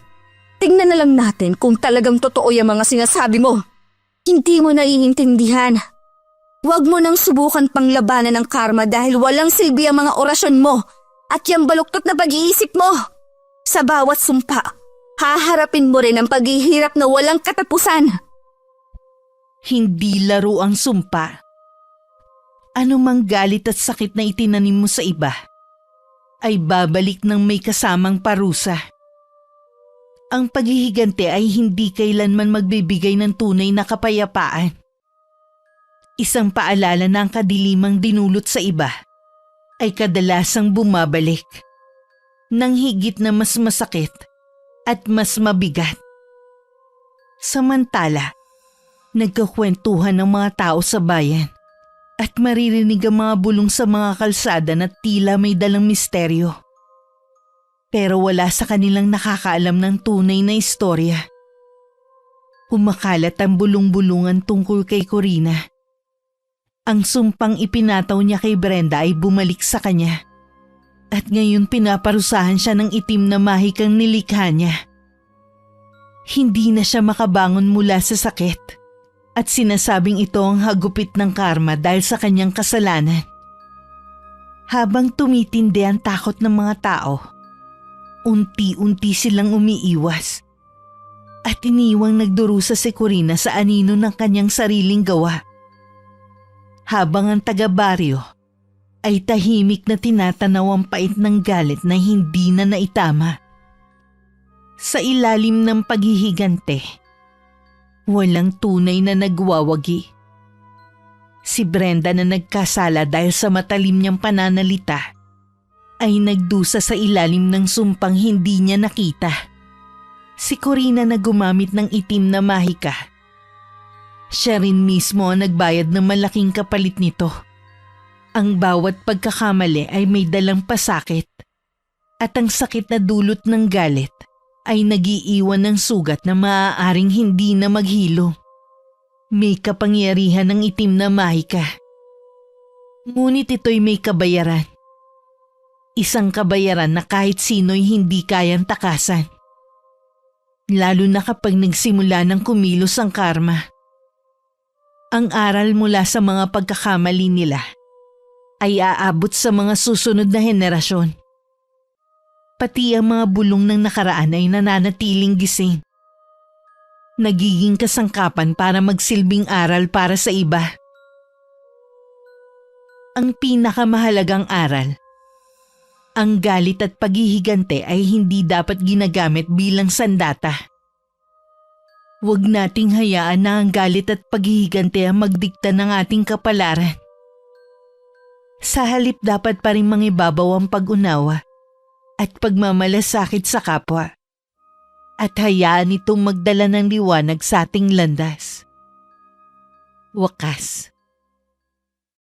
Tingnan na lang natin kung talagang totoo yung mga sinasabi mo. Hindi mo naiintindihan. Huwag mo nang subukan pang labanan ng karma dahil walang silbi ang mga orasyon mo at yung baluktot na pag-iisip mo. Sa bawat sumpa, haharapin mo rin ang paghihirap na walang katapusan. Hindi laro ang sumpa. Anumang galit at sakit na itinanim mo sa iba ay babalik ng may kasamang parusa. Ang paghihigante ay hindi kailanman magbibigay ng tunay na kapayapaan. Isang paalala na ang kadilimang dinulot sa iba ay kadalasang bumabalik. ng higit na mas masakit at mas mabigat. Samantala, nagkakwentuhan ng mga tao sa bayan at maririnig ang mga bulong sa mga kalsada na tila may dalang misteryo. Pero wala sa kanilang nakakaalam ng tunay na istorya. Kumakalat ang bulong-bulungan tungkol kay Corina. Ang sumpang ipinataw niya kay Brenda ay bumalik sa kanya. At ngayon pinaparusahan siya ng itim na mahikang nilikha niya. Hindi na siya makabangon mula sa sakit. At sinasabing ito ang hagupit ng karma dahil sa kanyang kasalanan. Habang tumitindi ang takot ng mga tao, unti-unti silang umiiwas. At iniwang nagdurusa si Corina sa anino ng kanyang sariling gawa. Habang ang taga-baryo ay tahimik na tinatanaw ang pait ng galit na hindi na naitama. Sa ilalim ng paghihigante, walang tunay na nagwawagi. Si Brenda na nagkasala dahil sa matalim niyang pananalita ay nagdusa sa ilalim ng sumpang hindi niya nakita. Si Corina na gumamit ng itim na mahika. Siya rin mismo ang nagbayad ng malaking kapalit nito. Ang bawat pagkakamali ay may dalang pasakit. At ang sakit na dulot ng galit ay nagiiwan ng sugat na maaaring hindi na maghilo. May kapangyarihan ng itim na mahika. Ngunit ito'y may kabayaran. Isang kabayaran na kahit sino'y hindi kayang takasan. Lalo na kapag nagsimula ng kumilos ang karma. Ang aral mula sa mga pagkakamali nila ay aabot sa mga susunod na henerasyon. Pati ang mga bulong ng nakaraan ay nananatiling gising. Nagiging kasangkapan para magsilbing aral para sa iba. Ang pinakamahalagang aral, ang galit at paghihigante ay hindi dapat ginagamit bilang sandata. Huwag nating hayaan na ang galit at paghihigante ang magdikta ng ating kapalaran. Sa halip dapat pa rin mangibabaw ang pag-unawa at pagmamalasakit sa kapwa. At hayaan itong magdala ng liwanag sa ating landas. Wakas.